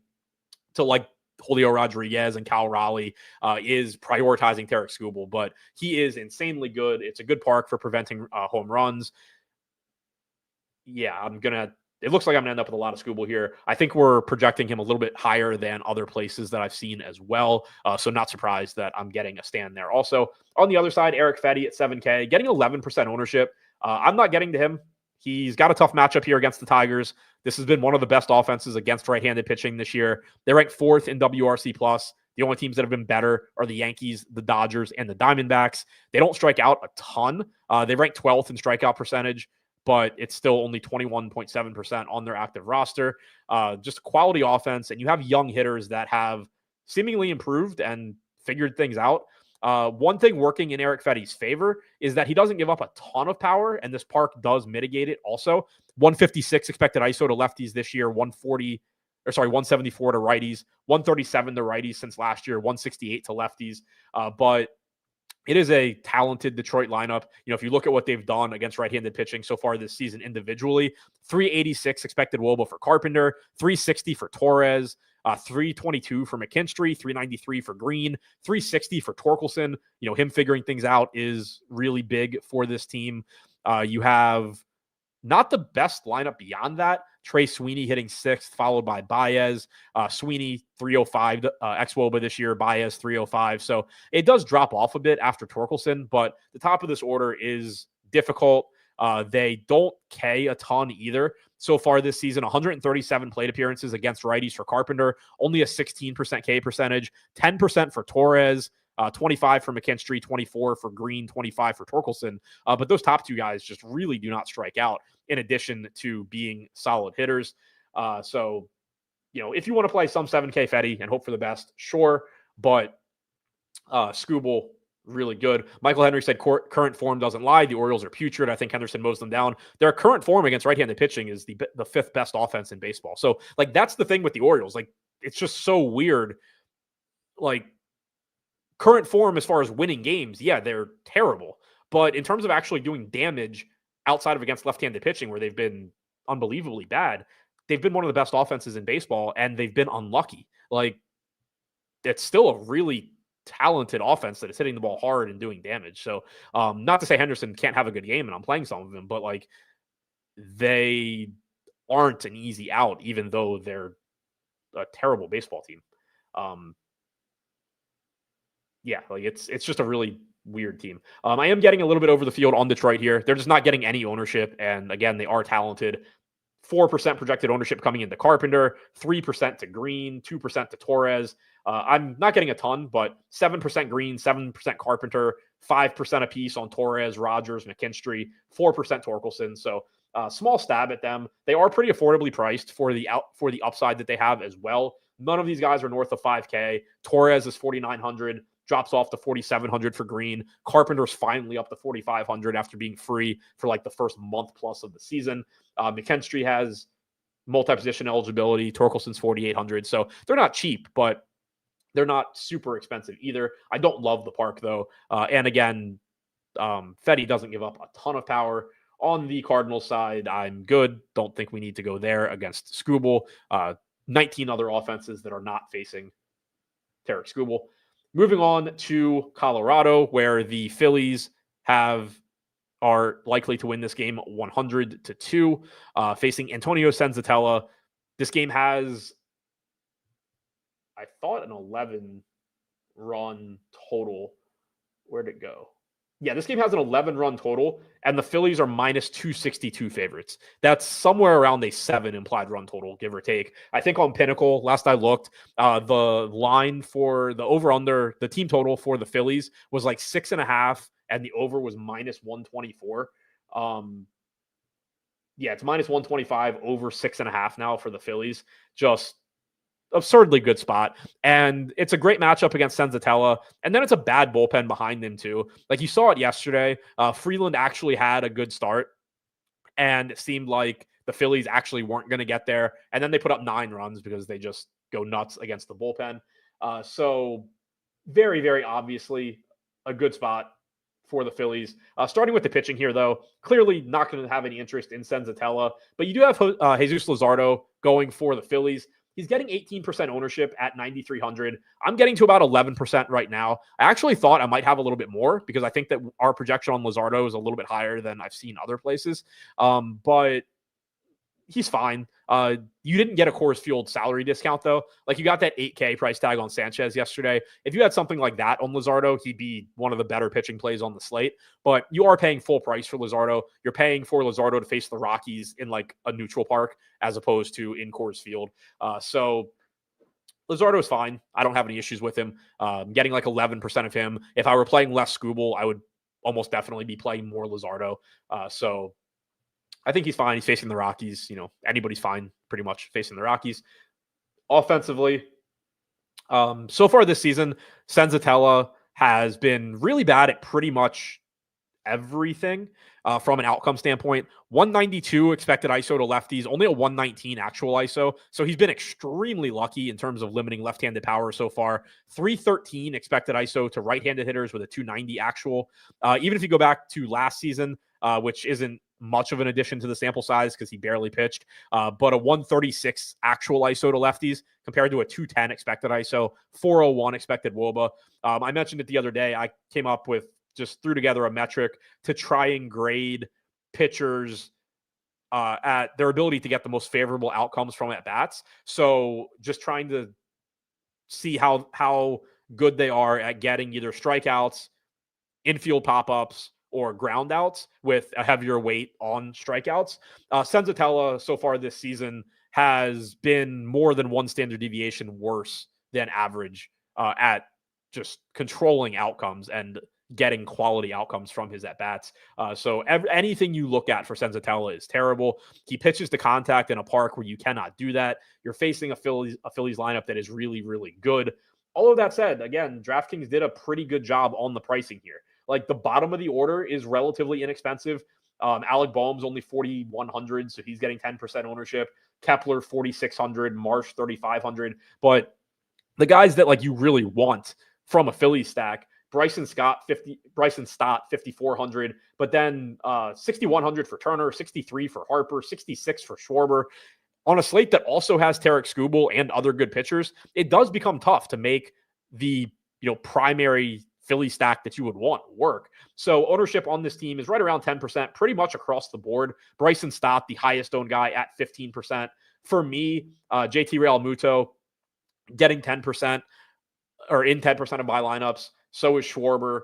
Speaker 1: to like Julio Rodriguez and Cal Raleigh is prioritizing Tarek Skubal, but he is insanely good. It's a good park for preventing home runs. Yeah, it looks like I'm going to end up with a lot of Skubal here. I think we're projecting him a little bit higher than other places that I've seen as well. So not surprised that I'm getting a stand there. Also, on the other side, Eric Fetty at 7K, getting 11% ownership. I'm not getting to him. He's got a tough matchup here against the Tigers. This has been one of the best offenses against right-handed pitching this year. They rank 4th in WRC+. The only teams that have been better are the Yankees, the Dodgers, and the Diamondbacks. They don't strike out a ton. They rank 12th in strikeout percentage, but it's still only 21.7% on their active roster. Just a quality offense, and you have young hitters that have seemingly improved and figured things out. One thing working in Eric Fetty's favor is that he doesn't give up a ton of power, and this park does mitigate it also. 156 expected ISO to lefties this year, 174 to righties, 137 to righties since last year, 168 to lefties. But it is a talented Detroit lineup. If you look at what they've done against right-handed pitching so far this season individually, 386 expected WOBA for Carpenter, 360 for Torres, 322 for McKinstry, 393 for Green, 360 for Torkelson. Him figuring things out is really big for this team. You have not the best lineup beyond that. Trey Sweeney hitting 6th, followed by Baez. Sweeney 305 ex-WOBA this year, Baez 305. So it does drop off a bit after Torkelson, but the top of this order is difficult. They don't K a ton either. So far this season, 137 plate appearances against righties for Carpenter, only a 16% K percentage, 10% for Torres, 25 for McKinstry, 24 for Green, 25 for Torkelson. But those top two guys just really do not strike out in addition to being solid hitters. So, if you want to play some 7K Fetty and hope for the best, sure. But Skubal, really good. Michael Henry said current form doesn't lie. The Orioles are putrid. I think Henderson mows them down. Their current form against right-handed pitching is the 5th best offense in baseball. So, that's the thing with the Orioles. It's just so weird. Current form as far as winning games, yeah, they're terrible. But in terms of actually doing damage outside of against left-handed pitching, where they've been unbelievably bad, they've been one of the best offenses in baseball, and they've been unlucky. It's still a really talented offense that is hitting the ball hard and doing damage. So not to say Henderson can't have a good game, and I'm playing some of them, but they aren't an easy out, even though they're a terrible baseball team. It's just a really weird team. I am getting a little bit over the field on Detroit here. They're just not getting any ownership, and again, they are talented. 4% projected ownership coming into Carpenter, 3% to Green, 2% to Torres. I'm not getting a ton, but 7% Green, 7% Carpenter, 5% apiece on Torres, Rogers, McKinstry, 4% Torkelson. So small stab at them. They are pretty affordably priced for the upside that they have as well. None of these guys are north of 5K. Torres is 4,900. drops off to 4,700 for Green. Carpenter's finally up to 4,500 after being free for like the first month plus of the season. McKinstry has multi-position eligibility. Torkelson's 4,800. So they're not cheap, but they're not super expensive either. I don't love the park though. And again, Fetty doesn't give up a ton of power. On the Cardinals side, I'm good. Don't think we need to go there against Skubal. 19 other offenses that are not facing Tarik Skubal. Moving on to Colorado, where the Phillies are likely to win this game 100-2, facing Antonio Senzatella. This game has, I thought, an 11-run total. Where'd it go? Yeah, this game has an 11-run total, and the Phillies are minus 262 favorites. That's somewhere around a 7 implied run total, give or take. I think on Pinnacle, last I looked, the line for the over-under, the team total for the Phillies was like 6.5, and the over was minus 124. Yeah, it's minus 125, over 6.5 now for the Phillies. Just absurdly good spot. And it's a great matchup against Senzatella. And then it's a bad bullpen behind them too. Like you saw it yesterday. Freeland actually had a good start. And it seemed like the Phillies actually weren't going to get there. And then they put up 9 runs because they just go nuts against the bullpen. So very, very obviously a good spot for the Phillies. Starting with the pitching here, though, clearly not going to have any interest in Senzatella. But you do have Jesus Luzardo going for the Phillies. He's getting 18% ownership at 9,300. I'm getting to about 11% right now. I actually thought I might have a little bit more because I think that our projection on Luzardo is a little bit higher than I've seen other places. But he's fine. You didn't get a Coors Field salary discount, though. Like, you got that $8K price tag on Sanchez yesterday. If you had something like that on Luzardo, he'd be one of the better pitching plays on the slate. But you are paying full price for Luzardo. You're paying for Luzardo to face the Rockies in like a neutral park as opposed to in Coors Field. So Luzardo is fine. I don't have any issues with him. Getting like 11% of him. If I were playing less Skubal, I would almost definitely be playing more Luzardo. So I think he's fine. He's facing the Rockies. You know, anybody's fine pretty much facing the Rockies. Offensively, so far this season, Senzatella has been really bad at pretty much everything from an outcome standpoint. 192 expected ISO to lefties, only a 119 actual ISO. So he's been extremely lucky in terms of limiting left-handed power so far. 313 expected ISO to right-handed hitters with a 290 actual. Even if you go back to last season, which isn't much of an addition to the sample size because he barely pitched, but a 136 actual ISO to lefties compared to a 210 expected ISO, 401 expected WOBA. I mentioned it the other day. I came up with, just threw together a metric to try and grade pitchers at their ability to get the most favorable outcomes from at-bats. So just trying to see how good they are at getting either strikeouts, infield pop-ups, or ground outs with a heavier weight on strikeouts. Senzatella so far this season has been more than one standard deviation worse than average at just controlling outcomes and getting quality outcomes from his at-bats. So anything you look at for Senzatella is terrible. He pitches to contact in a park where you cannot do that. You're facing a Phillies lineup that is really, really good. All of that said, again, DraftKings did a pretty good job on the pricing here. Like, the bottom of the order is relatively inexpensive. Alec Boehm's only 4,100, so he's getting 10% ownership. Kepler, 4,600. Marsh, 3,500. But the guys that like you really want from a Phillies stack, Bryson Stott, 5,400. But then 6,100 for Turner, 63 for Harper, 66 for Schwarber. On a slate that also has Tarik Skubal and other good pitchers, it does become tough to make the primary Philly stack that you would want work. So ownership on this team is right around 10%, pretty much across the board. Bryson Stott, the highest owned guy at 15%. For me, JT Realmuto getting 10% or in 10% of my lineups. So is Schwarber,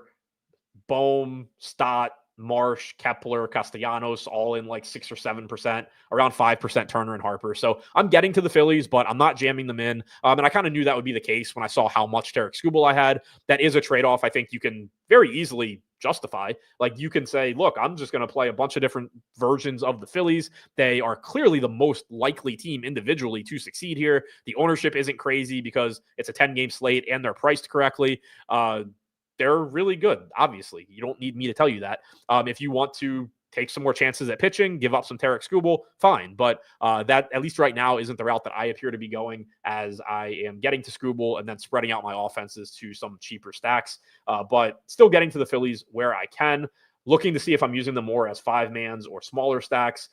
Speaker 1: Boehm, Stott, Marsh, Kepler, Castellanos, all in like 6 or 7%, around 5% Turner and Harper. So I'm getting to the Phillies, but I'm not jamming them in. And I kind of knew that would be the case when I saw how much Tarik Skubal I had. That is a trade-off I think you can very easily justify. Like, you can say, look, I'm just going to play a bunch of different versions of the Phillies. They are clearly the most likely team individually to succeed here. The ownership isn't crazy because it's a 10-game slate and they're priced correctly. They're really good, obviously. You don't need me to tell you that. If you want to take some more chances at pitching, give up some Tarek Skubal, fine. But that, at least right now, isn't the route that I appear to be going, as I am getting to Skubal and then spreading out my offenses to some cheaper stacks. But still getting to the Phillies where I can, looking to see if I'm using them more as 5-mans or smaller stacks.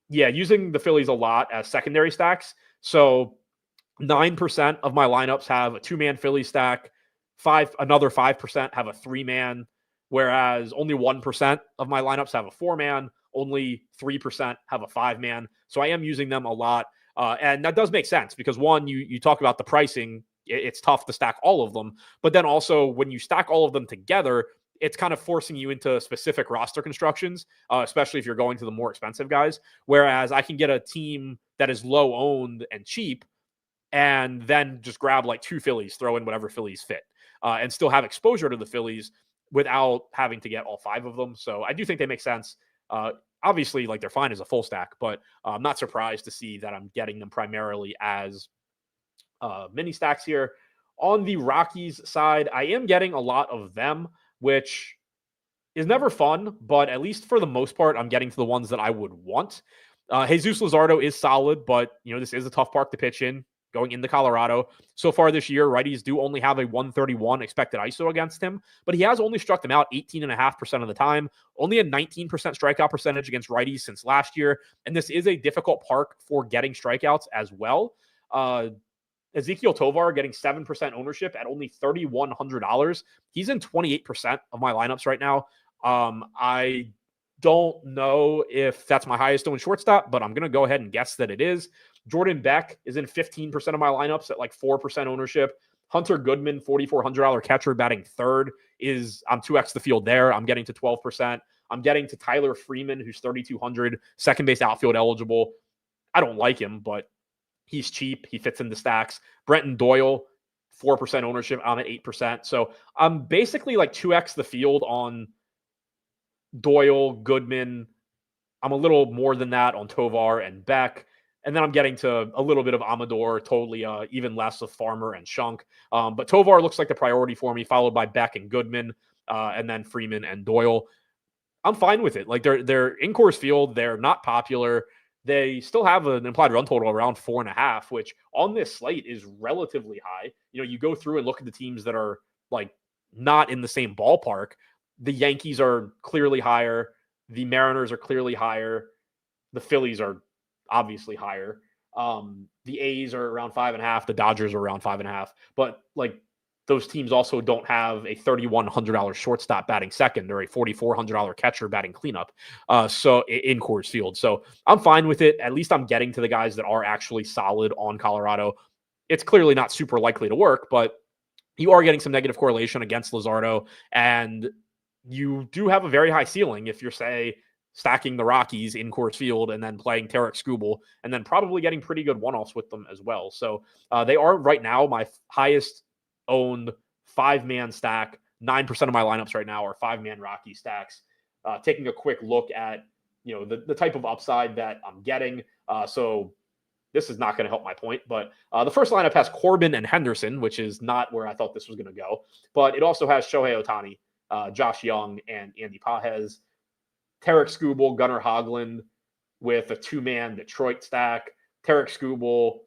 Speaker 1: Using the Phillies a lot as secondary stacks. So 9% of my lineups have a 2-man Philly stack. Another 5% have a 3-man. Whereas only 1% of my lineups have a 4-man, only 3% have a 5-man. So I am using them a lot. And that does make sense because, one, you talk about the pricing. It's tough to stack all of them. But then also, when you stack all of them together, it's kind of forcing you into specific roster constructions, especially if you're going to the more expensive guys. Whereas I can get a team that is low owned and cheap and then just grab like 2 Phillies, throw in whatever Phillies fit, and still have exposure to the Phillies without having to get all 5 of them. So I do think they make sense. Obviously, like, they're fine as a full stack, but I'm not surprised to see that I'm getting them primarily as mini stacks here. On the Rockies side, I am getting a lot of them, which is never fun, but at least for the most part, I'm getting to the ones that I would want. Jesus Luzardo is solid, but this is a tough park to pitch in going into Colorado. So far this year, righties do only have a 131 expected ISO against him, but he has only struck them out 18.5% of the time, only a 19% strikeout percentage against righties since last year. And this is a difficult park for getting strikeouts as well. Ezequiel Tovar getting 7% ownership at only $3,100. He's in 28% of my lineups right now. I don't know if that's my highest owned shortstop, but I'm going to go ahead and guess that it is. Jordan Beck is in 15% of my lineups at like 4% ownership. Hunter Goodman, $4,400 catcher, batting third, I'm 2x the field there. I'm getting to 12%. I'm getting to Tyler Freeman, who's 3,200, second base outfield eligible. I don't like him, but he's cheap. He fits in the stacks. Brenton Doyle, 4% ownership. I'm at 8%. So I'm basically like 2x the field on Doyle, Goodman. I'm a little more than that on Tovar and Beck. And then I'm getting to a little bit of Amador, totally even less of Farmer and Shunk. But Tovar looks like the priority for me, followed by Beck and Goodman, and then Freeman and Doyle. I'm fine with it. Like, they're in Coors Field. They're not popular. They still have an implied run total around 4.5, which on this slate is relatively high. You go through and look at the teams that are like not in the same ballpark. The Yankees are clearly higher. The Mariners are clearly higher. The Phillies are obviously higher. The A's are around 5.5. The Dodgers are around 5.5. But like, those teams also don't have a $3,100 shortstop batting second or a $4,400 catcher batting cleanup. So in Coors Field. So I'm fine with it. At least I'm getting to the guys that are actually solid on Colorado. It's clearly not super likely to work, but you are getting some negative correlation against Luzardo, and you do have a very high ceiling if you're, say, stacking the Rockies in Coors Field and then playing Tarek Skubal and then probably getting pretty good one-offs with them as well. So they are right now my highest owned 5-man stack. 9% of my lineups right now are 5-man Rocky stacks. Taking a quick look at the type of upside that I'm getting. So this is not going to help my point, but the first lineup has Corbin and Henderson, which is not where I thought this was going to go. But it also has Shohei Ohtani, Josh Young, and Andy Pajes. Tarek Skubal, Gunnar Hoglund with a 2-man Detroit stack. Tarek Skubal,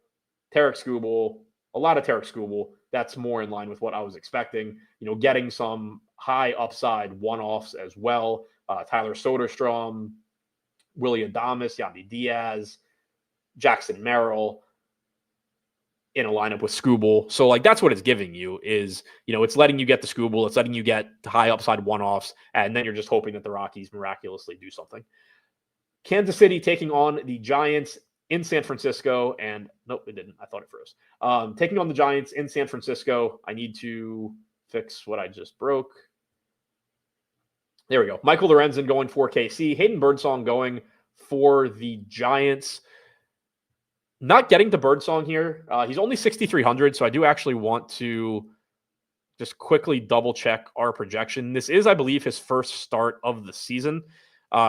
Speaker 1: a lot of Tarek Skubal. That's more in line with what I was expecting. Getting some high upside one-offs as well. Tyler Soderstrom, Willie Adames, Yandy Diaz, Jackson Merrill in a lineup with Skubal. So like, that's what it's giving you is, it's letting you get the Skubal. It's letting you get high upside one-offs. And then you're just hoping that the Rockies miraculously do something. Kansas City taking on the Giants in San Francisco. And nope, it didn't. I thought it froze. Taking on the Giants in San Francisco. I need to fix what I just broke. There we go. Michael Lorenzen going for KC. Hayden Birdsong going for the Giants. Not getting to Birdsong here. He's only 6,300, so I do actually want to just quickly double check our projection. This is, I believe, his first start of the season.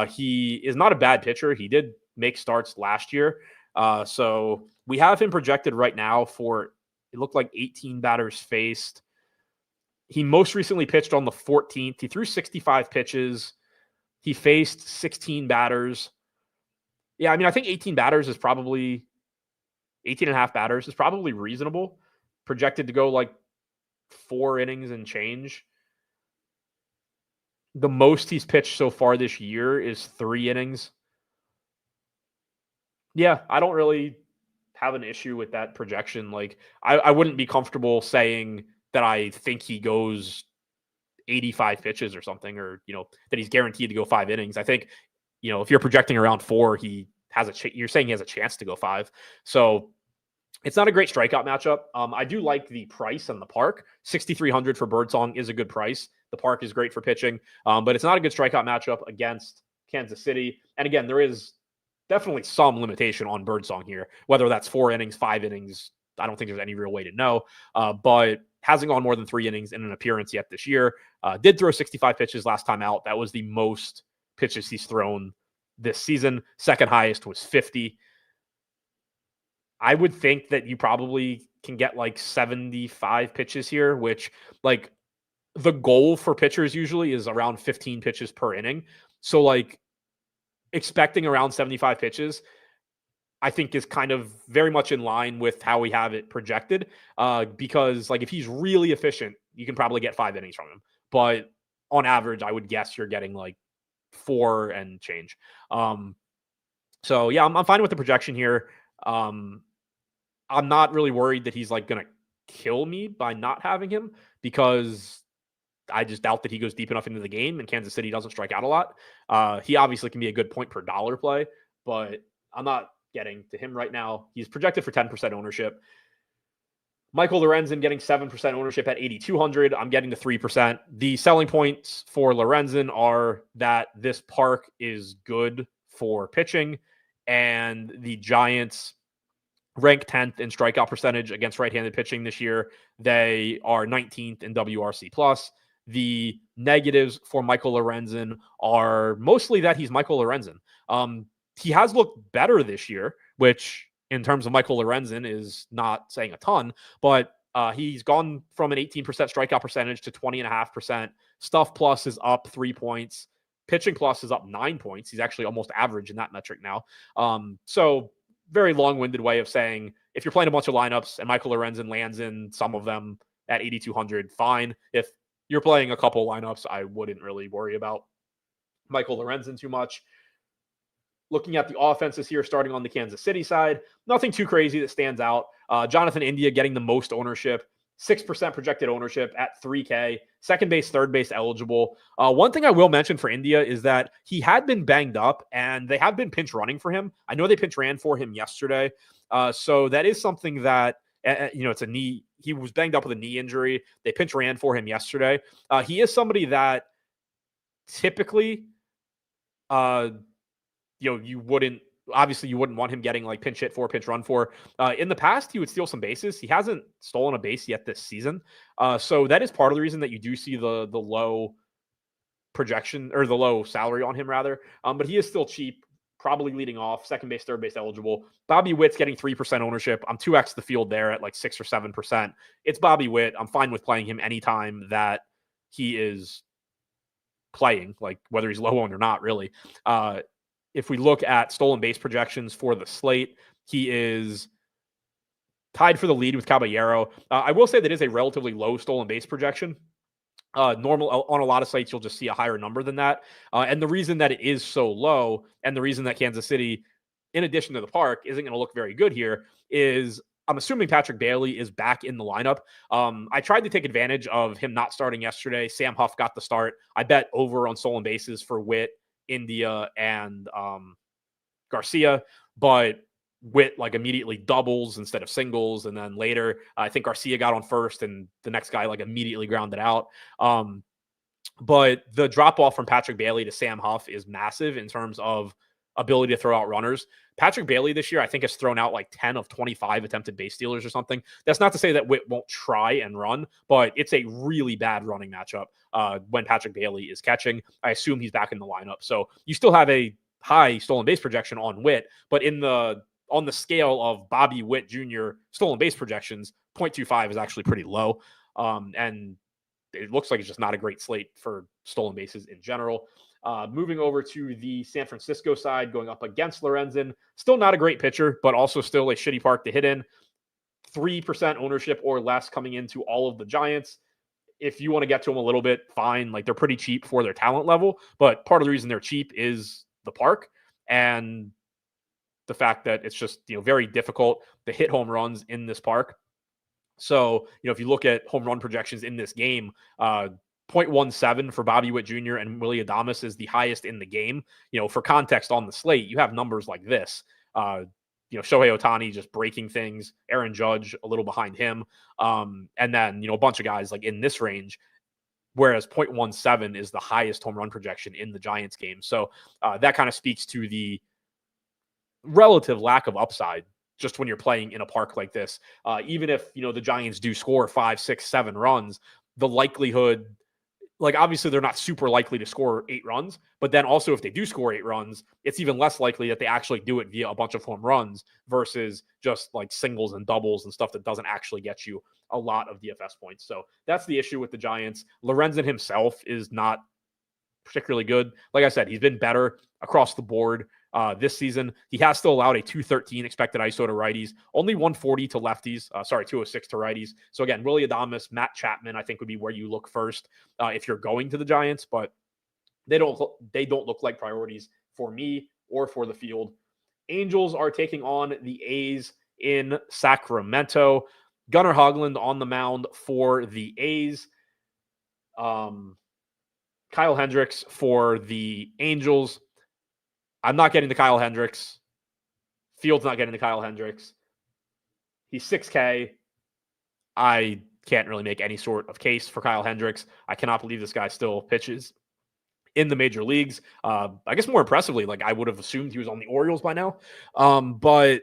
Speaker 1: He is not a bad pitcher. He did make starts last year. So we have him projected right now for, it looked like 18 batters faced. He most recently pitched on the 14th. He threw 65 pitches. He faced 16 batters. Yeah, I mean, I think 18 batters is probably 18 and a half batters is probably reasonable. Projected to go like 4 innings and change. The most he's pitched so far this year is 3 innings. Yeah, I don't really have an issue with that projection. Like, I wouldn't be comfortable saying that I think he goes 85 pitches or something, or, that he's guaranteed to go 5 innings. I think, if you're projecting around 4, he has you're saying he has a chance to go 5. So it's not a great strikeout matchup. I do like the price on the park. 6,300 for Birdsong is a good price. The park is great for pitching, but it's not a good strikeout matchup against Kansas City. And again, there is definitely some limitation on Birdsong here, whether that's 4 innings, 5 innings. I don't think there's any real way to know, but hasn't gone more than 3 innings in an appearance yet this year. Did throw 65 pitches last time out. That was the most pitches he's thrown this season. Second highest was 50. I would think that you probably can get like 75 pitches here, which, like, the goal for pitchers usually is around 15 pitches per inning. So, like, expecting around 75 pitches, I think, is kind of very much in line with how we have it projected. Because, like, if he's really efficient, you can probably get 5 innings from him. But on average, I would guess you're getting like 4 and change. So yeah, I'm fine with the projection here. I'm not really worried that he's like going to kill me by not having him, because I just doubt that he goes deep enough into the game, and Kansas City doesn't strike out a lot. He obviously can be a good point per dollar play, but I'm not getting to him right now. He's projected for 10% ownership. Michael Lorenzen getting 7% ownership at 8,200. I'm getting to 3%. The selling points for Lorenzen are that this park is good for pitching, and the Giants rank 10th in strikeout percentage against right-handed pitching this year. They are 19th in WRC plus. The negatives for Michael Lorenzen are mostly that he's Michael Lorenzen. He has looked better this year, which in terms of Michael Lorenzen is not saying a ton, but he's gone from an 18% strikeout percentage to 20.5%. Stuff plus is up 3 points. Pitching plus is up 9 points. He's actually almost average in that metric now. So very long-winded way of saying, if you're playing a bunch of lineups and Michael Lorenzen lands in some of them at 8,200, fine. If you're playing a couple lineups, I wouldn't really worry about Michael Lorenzen too much. Looking at the offenses here, starting on the Kansas City side, nothing too crazy that stands out. Jonathan India getting the most ownership, 6% projected ownership at 3K, second base, third base eligible. One thing I will mention for India is that he had been banged up, and they have been pinch running for him. I know they pinch ran for him yesterday. So that is something that, it's a knee. He was banged up with a knee injury. They pinch ran for him yesterday. He is somebody that typically, you wouldn't want him getting like pinch hit for, pinch run for. In the past, he would steal some bases. He hasn't stolen a base yet this season. So that is part of the reason that you do see the low projection, or the low salary on him rather. But he is still cheap, probably leading off, second base, third base eligible. Bobby Witt's getting 3% ownership. I'm 2x the field there at like 6 or 7%. It's Bobby Witt. I'm fine with playing him anytime that he is playing, like whether he's low owned or not, really. If we look at stolen base projections for the slate, he is tied for the lead with Caballero. I will say that is a relatively low stolen base projection. Normal on a lot of sites, you'll just see a higher number than that. And the reason that it is so low, and the reason that Kansas City, in addition to the park, isn't going to look very good here, is I'm assuming Patrick Bailey is back in the lineup. I tried to take advantage of him not starting yesterday. Sam Huff got the start. I bet over on stolen bases for Witt, India, and Garcia, but Witt like immediately doubles instead of singles, and then later I think Garcia got on first, and the next guy like immediately grounded out. But the drop off from Patrick Bailey to Sam Huff is massive in terms of ability to throw out runners. Patrick Bailey this year, I think, has thrown out like 10 of 25 attempted base stealers or something. That's not to say that Witt won't try and run, but it's a really bad running matchup when Patrick Bailey is catching. I assume he's back in the lineup. So you still have a high stolen base projection on Witt, but on the scale of Bobby Witt Jr. stolen base projections, 0.25 is actually pretty low. And it looks like it's just not a great slate for stolen bases in general. Moving over to the San Francisco side, going up against Lorenzen. Still not a great pitcher, but also still a shitty park to hit in. 3% ownership or less coming into all of the Giants. If you want to get to them a little bit, fine. Like, they're pretty cheap for their talent level, but part of the reason they're cheap is the park and the fact that it's just, very difficult to hit home runs in this park. So, if you look at home run projections in this game, 0.17 for Bobby Witt Jr. and Willy Adames is the highest in the game. For context on the slate, you have numbers like this. Shohei Ohtani just breaking things, Aaron Judge a little behind him, and then, a bunch of guys like in this range, whereas 0.17 is the highest home run projection in the Giants game. So that kind of speaks to the relative lack of upside just when you're playing in a park like this. Even if, the Giants do score 5, 6, 7 runs, the likelihood, like, obviously they're not super likely to score 8 runs, but then also if they do score 8 runs, it's even less likely that they actually do it via a bunch of home runs versus just like singles and doubles and stuff that doesn't actually get you a lot of DFS points. So that's the issue with the Giants. Lorenzen himself is not particularly good. Like I said, he's been better across the board this season. He has still allowed a 213 expected ISO to righties, only 140 to lefties, 206 to righties. So again, Willy Adames, Matt Chapman, I think would be where you look first if you're going to the Giants, but they don't look like priorities for me or for the field. Angels are taking on the A's in Sacramento. Gunnar Hoglund on the mound for the A's. Kyle Hendricks for the Angels. I'm not getting to Kyle Hendricks. Field's not getting to Kyle Hendricks. He's 6K. I can't really make any sort of case for Kyle Hendricks. I cannot believe this guy still pitches in the major leagues. I guess more impressively, like, I would have assumed he was on the Orioles by now. But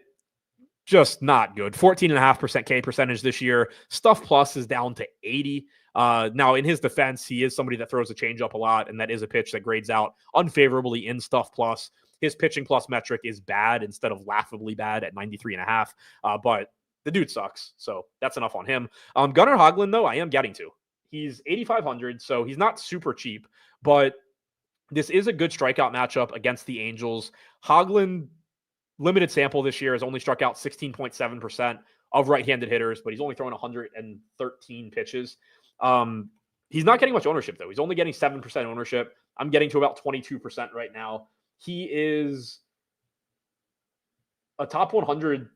Speaker 1: just not good. 14.5% K percentage this year. Stuff plus is down to 80. Now, in his defense, he is somebody that throws a changeup a lot, and that is a pitch that grades out unfavorably in stuff plus. His pitching plus metric is bad instead of laughably bad at 93.5. But the dude sucks, so that's enough on him. Gunnar Hoglund, though, I am getting to. He's 8,500, so he's not super cheap, but this is a good strikeout matchup against the Angels. Hoglund, limited sample this year, has only struck out 16.7% of right-handed hitters, but he's only thrown 113 pitches. He's not getting much ownership, though. He's only getting 7% ownership. I'm getting to about 22% right now. He is a top 100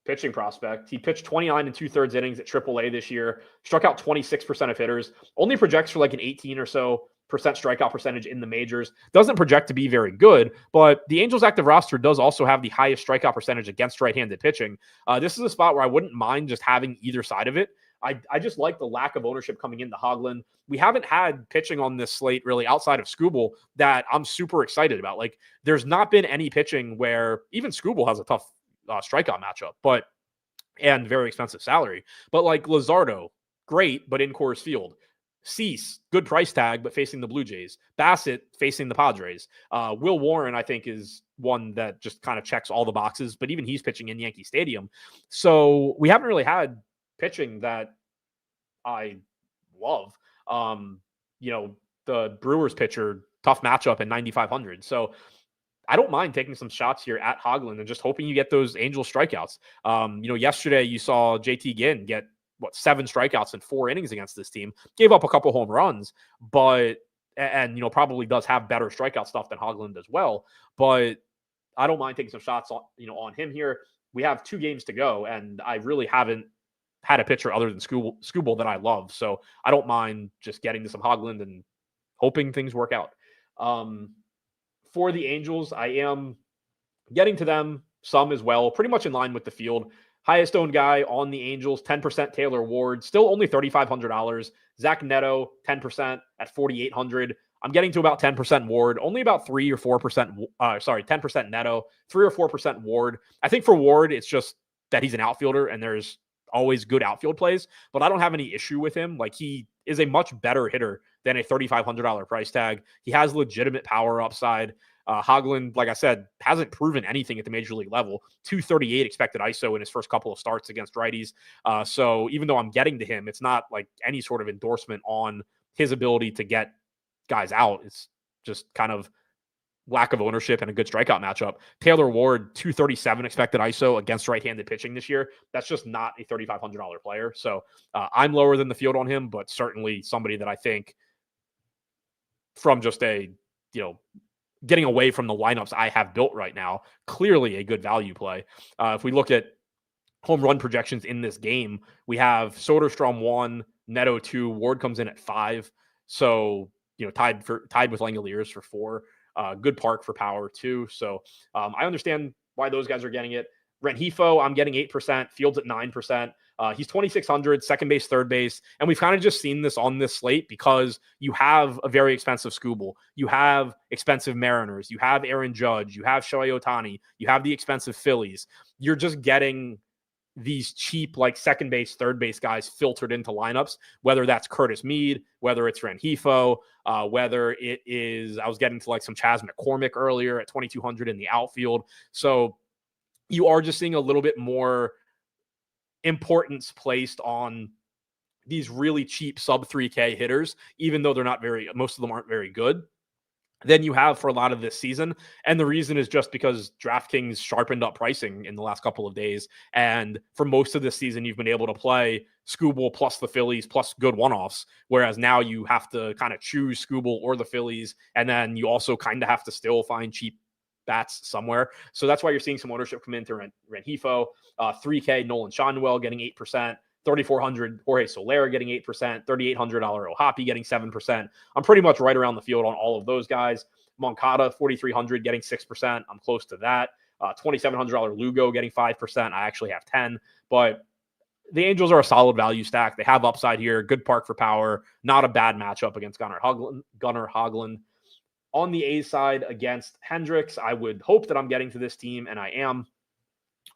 Speaker 1: pitching prospect. He pitched 29 and 2/3 innings at AAA this year, struck out 26% of hitters, only projects for like an 18 or so percent strikeout percentage in the majors. Doesn't project to be very good, but the Angels active roster does also have the highest strikeout percentage against right-handed pitching. This is a spot where I wouldn't mind just having either side of it. I just like the lack of ownership coming into Hoglund. We haven't had pitching on this slate really outside of Skubal that I'm super excited about. Like, there's not been any pitching where even Skubal has a tough strikeout matchup, and very expensive salary. But like Luzardo, great, but in Coors Field. Cease, good price tag, but facing the Blue Jays. Bassett facing the Padres. Will Warren, I think, is one that just kind of checks all the boxes, but even he's pitching in Yankee Stadium. So we haven't really had pitching that I love. The Brewers pitcher, tough matchup at 9,500. So I don't mind taking some shots here at Hoglund and just hoping you get those Angel strikeouts. Yesterday you saw JT Ginn get 7 strikeouts in 4 innings against this team. Gave up a couple home runs, but probably does have better strikeout stuff than Hoglund as well. But I don't mind taking some shots on him here. We have 2 games to go, and I really haven't had a pitcher other than Skubal that I love. So I don't mind just getting to some Hoglund and hoping things work out. For the Angels, I am getting to them some as well, pretty much in line with the field. Highest owned guy on the Angels, 10% Taylor Ward, still only $3,500. Zach Neto, 10% at $4,800. I'm getting to about 10% Ward, only about 3 or 4%, 10% Neto, 3 or 4% Ward. I think for Ward, it's just that he's an outfielder and there's always good outfield plays, but I don't have any issue with him. Like, he is a much better hitter than a $3,500 price tag. He has legitimate power upside. Hoglund, like I said, hasn't proven anything at the major league level. 238 expected ISO in his first couple of starts against righties. So even though I'm getting to him, it's not like any sort of endorsement on his ability to get guys out. It's just kind of lack of ownership and a good strikeout matchup. Taylor Ward, 237 expected ISO against right-handed pitching this year. That's just not a $3,500 player. So I'm lower than the field on him, but certainly somebody that I think from just a, getting away from the lineups I have built right now, clearly a good value play. If we look at home run projections in this game, we have Soderstrom 1, Neto 2, Ward comes in at 5. So, tied with Langoliers for 4. Good park for power too. So I understand why those guys are getting it. Rengifo, I'm getting 8%. Fields at 9%. He's 2,600, second base, third base. And we've kind of just seen this on this slate because you have a very expensive Skubal. You have expensive Mariners. You have Aaron Judge. You have Shohei Ohtani. You have the expensive Phillies. You're just getting these cheap, like, second base, third base guys filtered into lineups, whether that's Curtis Mead, whether it's Rengifo, whether it is, I was getting to like some Chas McCormick earlier at 2,200 in the outfield. So you are just seeing a little bit more importance placed on these really cheap sub 3K hitters, even though most of them aren't very good, than you have for a lot of this season. And the reason is just because DraftKings sharpened up pricing in the last couple of days. And for most of this season, you've been able to play Skubal plus the Phillies plus good one-offs, whereas now you have to kind of choose Skubal or the Phillies. And then you also kind of have to still find cheap bats somewhere. So that's why you're seeing some ownership come into Rengifo. 3K, Nolan Schanuel getting 8%. 3,400 Jorge Soler getting 8%, $3,800 O'Hoppe getting 7%. I'm pretty much right around the field on all of those guys. Moncada, 4,300 getting 6%. I'm close to that. $2,700 Lugo getting 5%. I actually have 10, but the Angels are a solid value stack. They have upside here. Good park for power. Not a bad matchup against Gunnar Hoglund. On the A's side against Hendricks, I would hope that I'm getting to this team, and I am.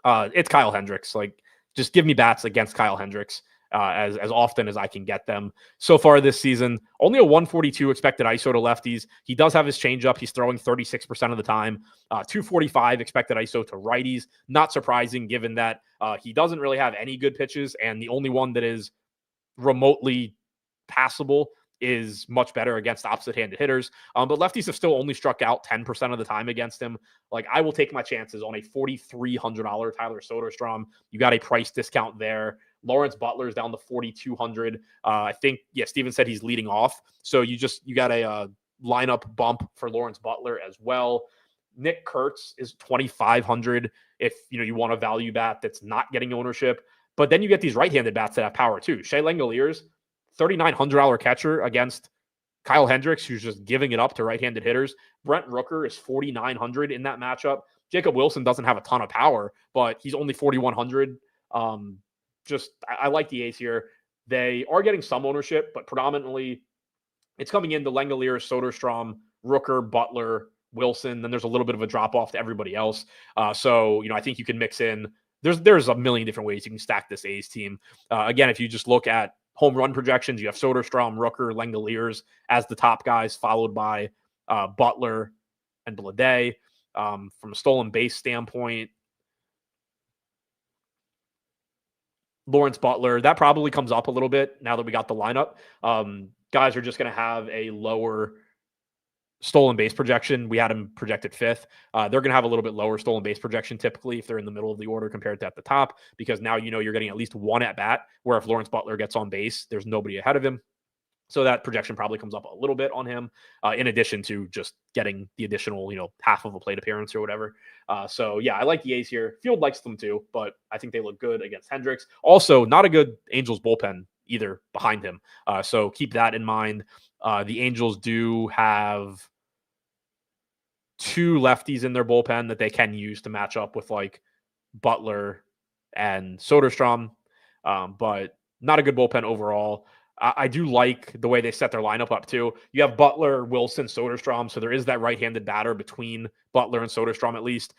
Speaker 1: It's Kyle Hendricks. Like, just give me bats against Kyle Hendricks as often as I can get them. So far this season, only a 142 expected ISO to lefties. He does have his changeup. He's throwing 36% of the time. 245 expected ISO to righties. Not surprising given that he doesn't really have any good pitches, and the only one that is remotely passable is much better against opposite-handed hitters. But lefties have still only struck out 10% of the time against him. Like, I will take my chances on a $4,300 Tyler Soderstrom. You got a price discount there. Lawrence Butler's down to 4,200. I think, Steven said he's leading off. So you got a lineup bump for Lawrence Butler as well. Nick Kurtz is 2,500 if you want a value bat that's not getting ownership. But then you get these right-handed bats that have power too. Shea Langoliers, $3,900 catcher against Kyle Hendricks, who's just giving it up to right-handed hitters. Brent Rooker is 4,900 in that matchup. Jacob Wilson doesn't have a ton of power, but he's only 4,100. I like the A's here. They are getting some ownership, but predominantly it's coming into Langoliers, Soderstrom, Rooker, Butler, Wilson. Then there's a little bit of a drop-off to everybody else. So I think you can mix in. There's a million different ways you can stack this A's team. Again, if you just look at home run projections, you have Soderstrom, Rooker, Langoliers as the top guys, followed by Butler and Blade. From a stolen base standpoint, Lawrence Butler, that probably comes up a little bit now that we got the lineup. Guys are just going to have a lower stolen base projection. We had him projected 5th. They're going to have a little bit lower stolen base projection typically if they're in the middle of the order compared to at the top, because now you're getting at least one at bat, where if Lawrence Butler gets on base, there's nobody ahead of him. So that projection probably comes up a little bit on him, in addition to just getting the additional, half of a plate appearance or whatever. I like the A's here. Field likes them too, but I think they look good against Hendricks. Also, not a good Angels bullpen either behind him. So keep that in mind. The Angels do have 2 lefties in their bullpen that they can use to match up with like Butler and Soderstrom, but not a good bullpen overall. I do like the way they set their lineup up too. You have Butler, Wilson, Soderstrom, so there is that right-handed batter between Butler and Soderstrom at least.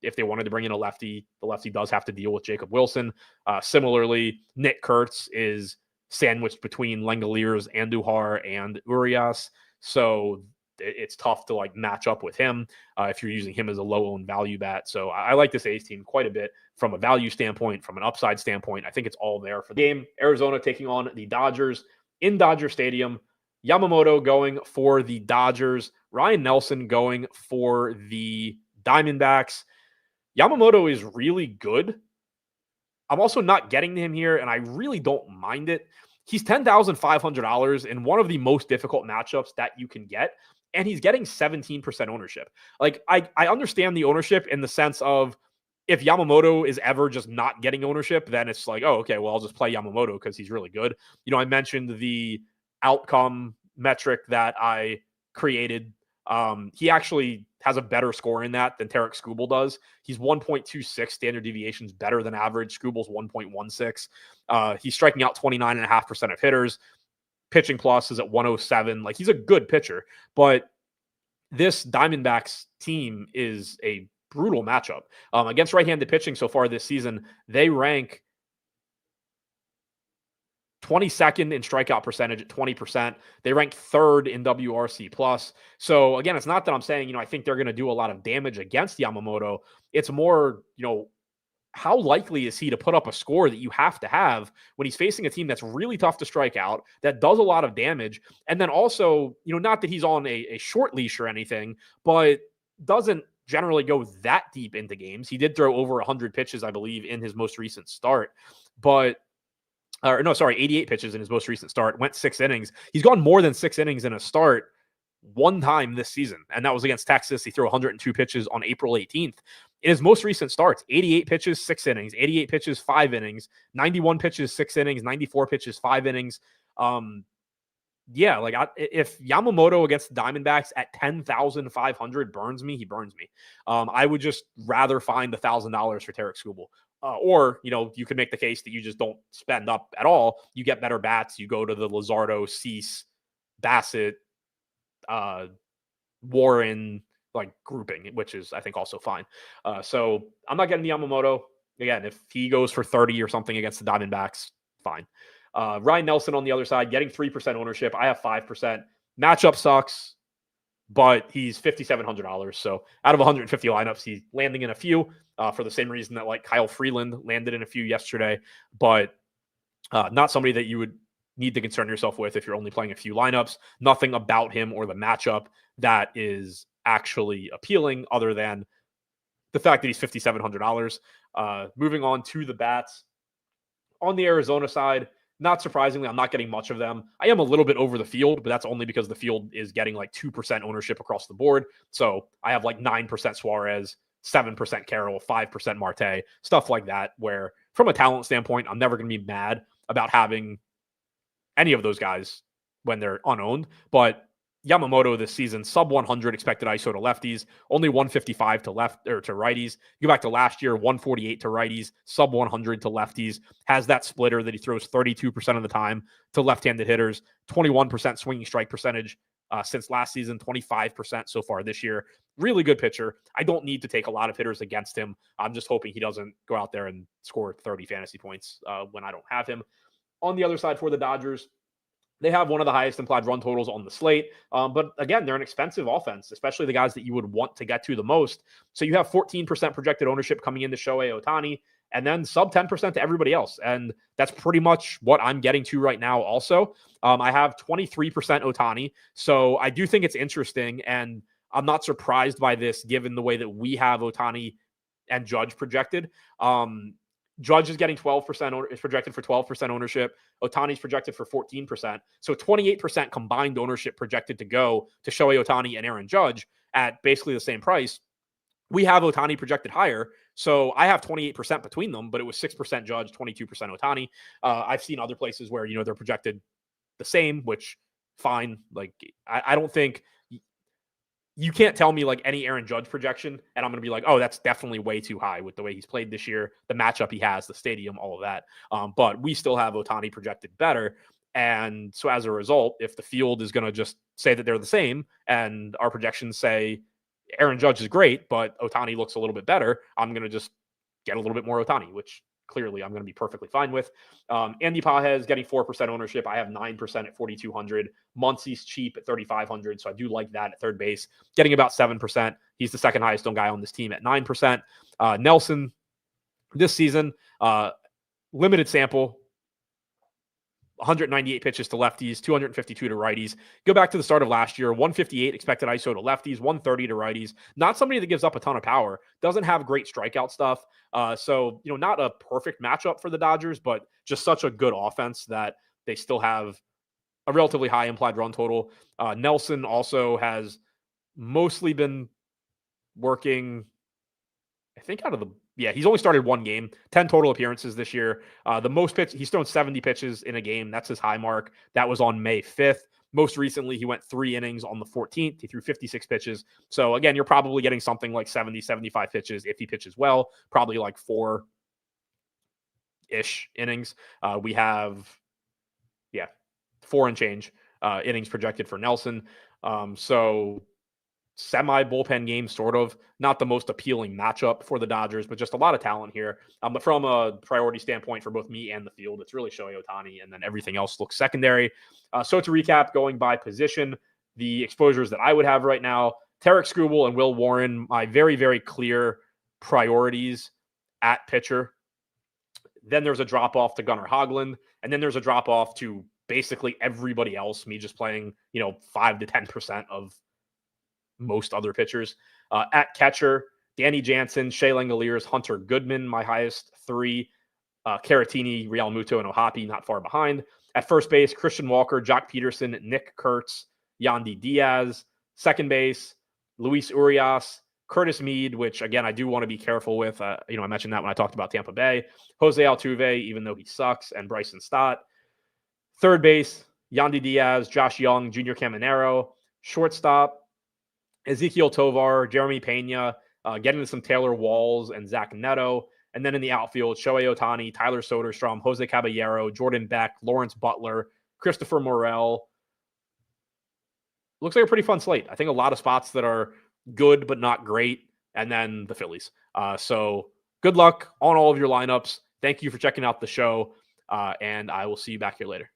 Speaker 1: If they wanted to bring in a lefty, the lefty does have to deal with Jacob Wilson. Similarly, Nick Kurtz is sandwiched between Langoliers, Andujar, and Urias, so it's tough to like match up with him if you're using him as a low-owned value bat. So I like this A's team quite a bit from a value standpoint, from an upside standpoint. I think it's all there for the game. Arizona taking on the Dodgers in Dodger Stadium. Yamamoto going for the Dodgers. Ryan Nelson going for the Diamondbacks. Yamamoto is really good. I'm also not getting him here, and I really don't mind it. He's $10,500 in one of the most difficult matchups that you can get, and he's getting 17% ownership. Like, I understand the ownership in the sense of if Yamamoto is ever just not getting ownership, then it's like, oh, okay, well, I'll just play Yamamoto because he's really good. You know, I mentioned the outcome metric that I created. He actually has a better score in that than Tarek Skubal does. He's 1.26 standard deviations better than average. Skubal's 1.16. He's striking out 29.5% of hitters. Pitching plus is at 107. Like, he's a good pitcher, but this Diamondbacks team is a brutal matchup. Against right-handed pitching so far this season, they rank 22nd in strikeout percentage at 20%. They rank third in WRC plus. So again, it's not that I'm saying, I think they're going to do a lot of damage against Yamamoto. It's more, how likely is he to put up a score that you have to have when he's facing a team that's really tough to strike out, that does a lot of damage, and then also, not that he's on a short leash or anything, but doesn't generally go that deep into games. He did throw over 100 pitches, I believe, in his most recent start, 88 pitches in his most recent start, went 6 innings. He's gone more than 6 innings in a start one time this season, and that was against Texas. He threw 102 pitches on April 18th. In his most recent starts, 88 pitches, 6 innings, 88 pitches, 5 innings, 91 pitches, 6 innings, 94 pitches, 5 innings. If Yamamoto against the Diamondbacks at 10,500 burns me, he burns me. I would just rather find $1,000 for Tarek Skubal. Or, you could make the case that you just don't spend up at all. You get better bats. You go to the Luzardo, Cease, Bassett, Warren, grouping, which is, I think, also fine. So I'm not getting the Yamamoto. Again, if he goes for 30 or something against the Diamondbacks, fine. Ryan Nelson on the other side, getting 3% ownership. I have 5%. Matchup sucks, but he's $5,700. So out of 150 lineups, he's landing in a few for the same reason that Kyle Freeland landed in a few yesterday, but not somebody that you would need to concern yourself with if you're only playing a few lineups. Nothing about him or the matchup that is actually appealing other than the fact that he's $5,700. Moving on to the bats. On the Arizona side, not surprisingly, I'm not getting much of them. I am a little bit over the field, but that's only because the field is getting 2% ownership across the board. So I have 9% Suarez, 7% Carroll, 5% Marte, stuff like that, where from a talent standpoint, I'm never going to be mad about having any of those guys when they're unowned. But Yamamoto this season, sub 100 expected ISO to lefties, only 155 to righties. You go back to last year, 148 to righties, sub 100 to lefties. Has that splitter that he throws 32% of the time to left-handed hitters, 21% swinging strike percentage since last season, 25% so far this year. Really good pitcher. I don't need to take a lot of hitters against him. I'm just hoping he doesn't go out there and score 30 fantasy points when I don't have him. On the other side for the Dodgers, they have one of the highest implied run totals on the slate. But again, they're an expensive offense, especially the guys that you would want to get to the most. So you have 14% projected ownership coming into Shohei Ohtani, and then sub 10% to everybody else. And that's pretty much what I'm getting to right now also. I have 23% Ohtani. So I do think it's interesting, and I'm not surprised by this given the way that we have Ohtani and Judge projected. Judge is getting 12%, is projected for 12% ownership. Ohtani's projected for 14%. So 28% combined ownership projected to go to Shohei Ohtani and Aaron Judge at basically the same price. We have Ohtani projected higher. So I have 28% between them, but it was 6% Judge, 22% Ohtani. I've seen other places where, they're projected the same, which fine. I don't think you can't tell me any Aaron Judge projection, and I'm going to be like, oh, that's definitely way too high with the way he's played this year, the matchup he has, the stadium, all of that. But we still have Ohtani projected better. And so as a result, if the field is going to just say that they're the same and our projections say Aaron Judge is great, but Ohtani looks a little bit better, I'm going to just get a little bit more Ohtani, which clearly I'm going to be perfectly fine with. Andy Pages getting 4% ownership. I have 9% at 4,200. Muncie's cheap at 3,500, so I do like that at third base. Getting about 7%. He's the second highest owned guy on this team at 9%. Nelson this season, limited sample, 198 pitches to lefties, 252 to righties. Go back to the start of last year, 158 expected ISO to lefties, 130 to righties. Not somebody that gives up a ton of power, doesn't have great strikeout stuff. So, not a perfect matchup for the Dodgers, but just such a good offense that they still have a relatively high implied run total. Nelson also has mostly been working, I think he's only started one game, 10 total appearances this year. The most pitch, he's thrown 70 pitches in a game. That's his high mark. That was on May 5th. Most recently, he went 3 innings on the 14th. He threw 56 pitches. So again, you're probably getting something like 70, 75 pitches if he pitches well, probably like 4-ish innings. We have, 4 and change innings projected for Nelson. So semi bullpen game, sort of not the most appealing matchup for the Dodgers, but just a lot of talent here. But from a priority standpoint for both me and the field, it's really Shohei Ohtani, and then everything else looks secondary. So to recap, going by position, the exposures that I would have right now, Tarek Skubal and Will Warren, my very, very clear priorities at pitcher. Then there's a drop off to Gunnar Hoglund, and then there's a drop off to basically everybody else, me just playing, 5 to 10% of most other pitchers. At catcher, Danny Jansen, Shea Langoliers, Hunter Goodman, my highest 3. Caratini, Real Muto, and Ohapi not far behind. At first base, Christian Walker, Jock Peterson, Nick Kurtz, Yandy Diaz. Second base, Luis Urias, Curtis Mead, which again, I do want to be careful with. I mentioned that when I talked about Tampa Bay. Jose Altuve, even though he sucks, and Bryson Stott. Third base, Yandy Diaz, Josh Young, Junior Caminero. Shortstop, Ezekiel Tovar, Jeremy Pena, getting to some Taylor Walls and Zach Neto. And then in the outfield, Shohei Ohtani, Tyler Soderstrom, Jose Caballero, Jordan Beck, Lawrence Butler, Christopher Morel. Looks like a pretty fun slate. I think a lot of spots that are good but not great. And then the Phillies. So good luck on all of your lineups. Thank you for checking out the show. And I will see you back here later.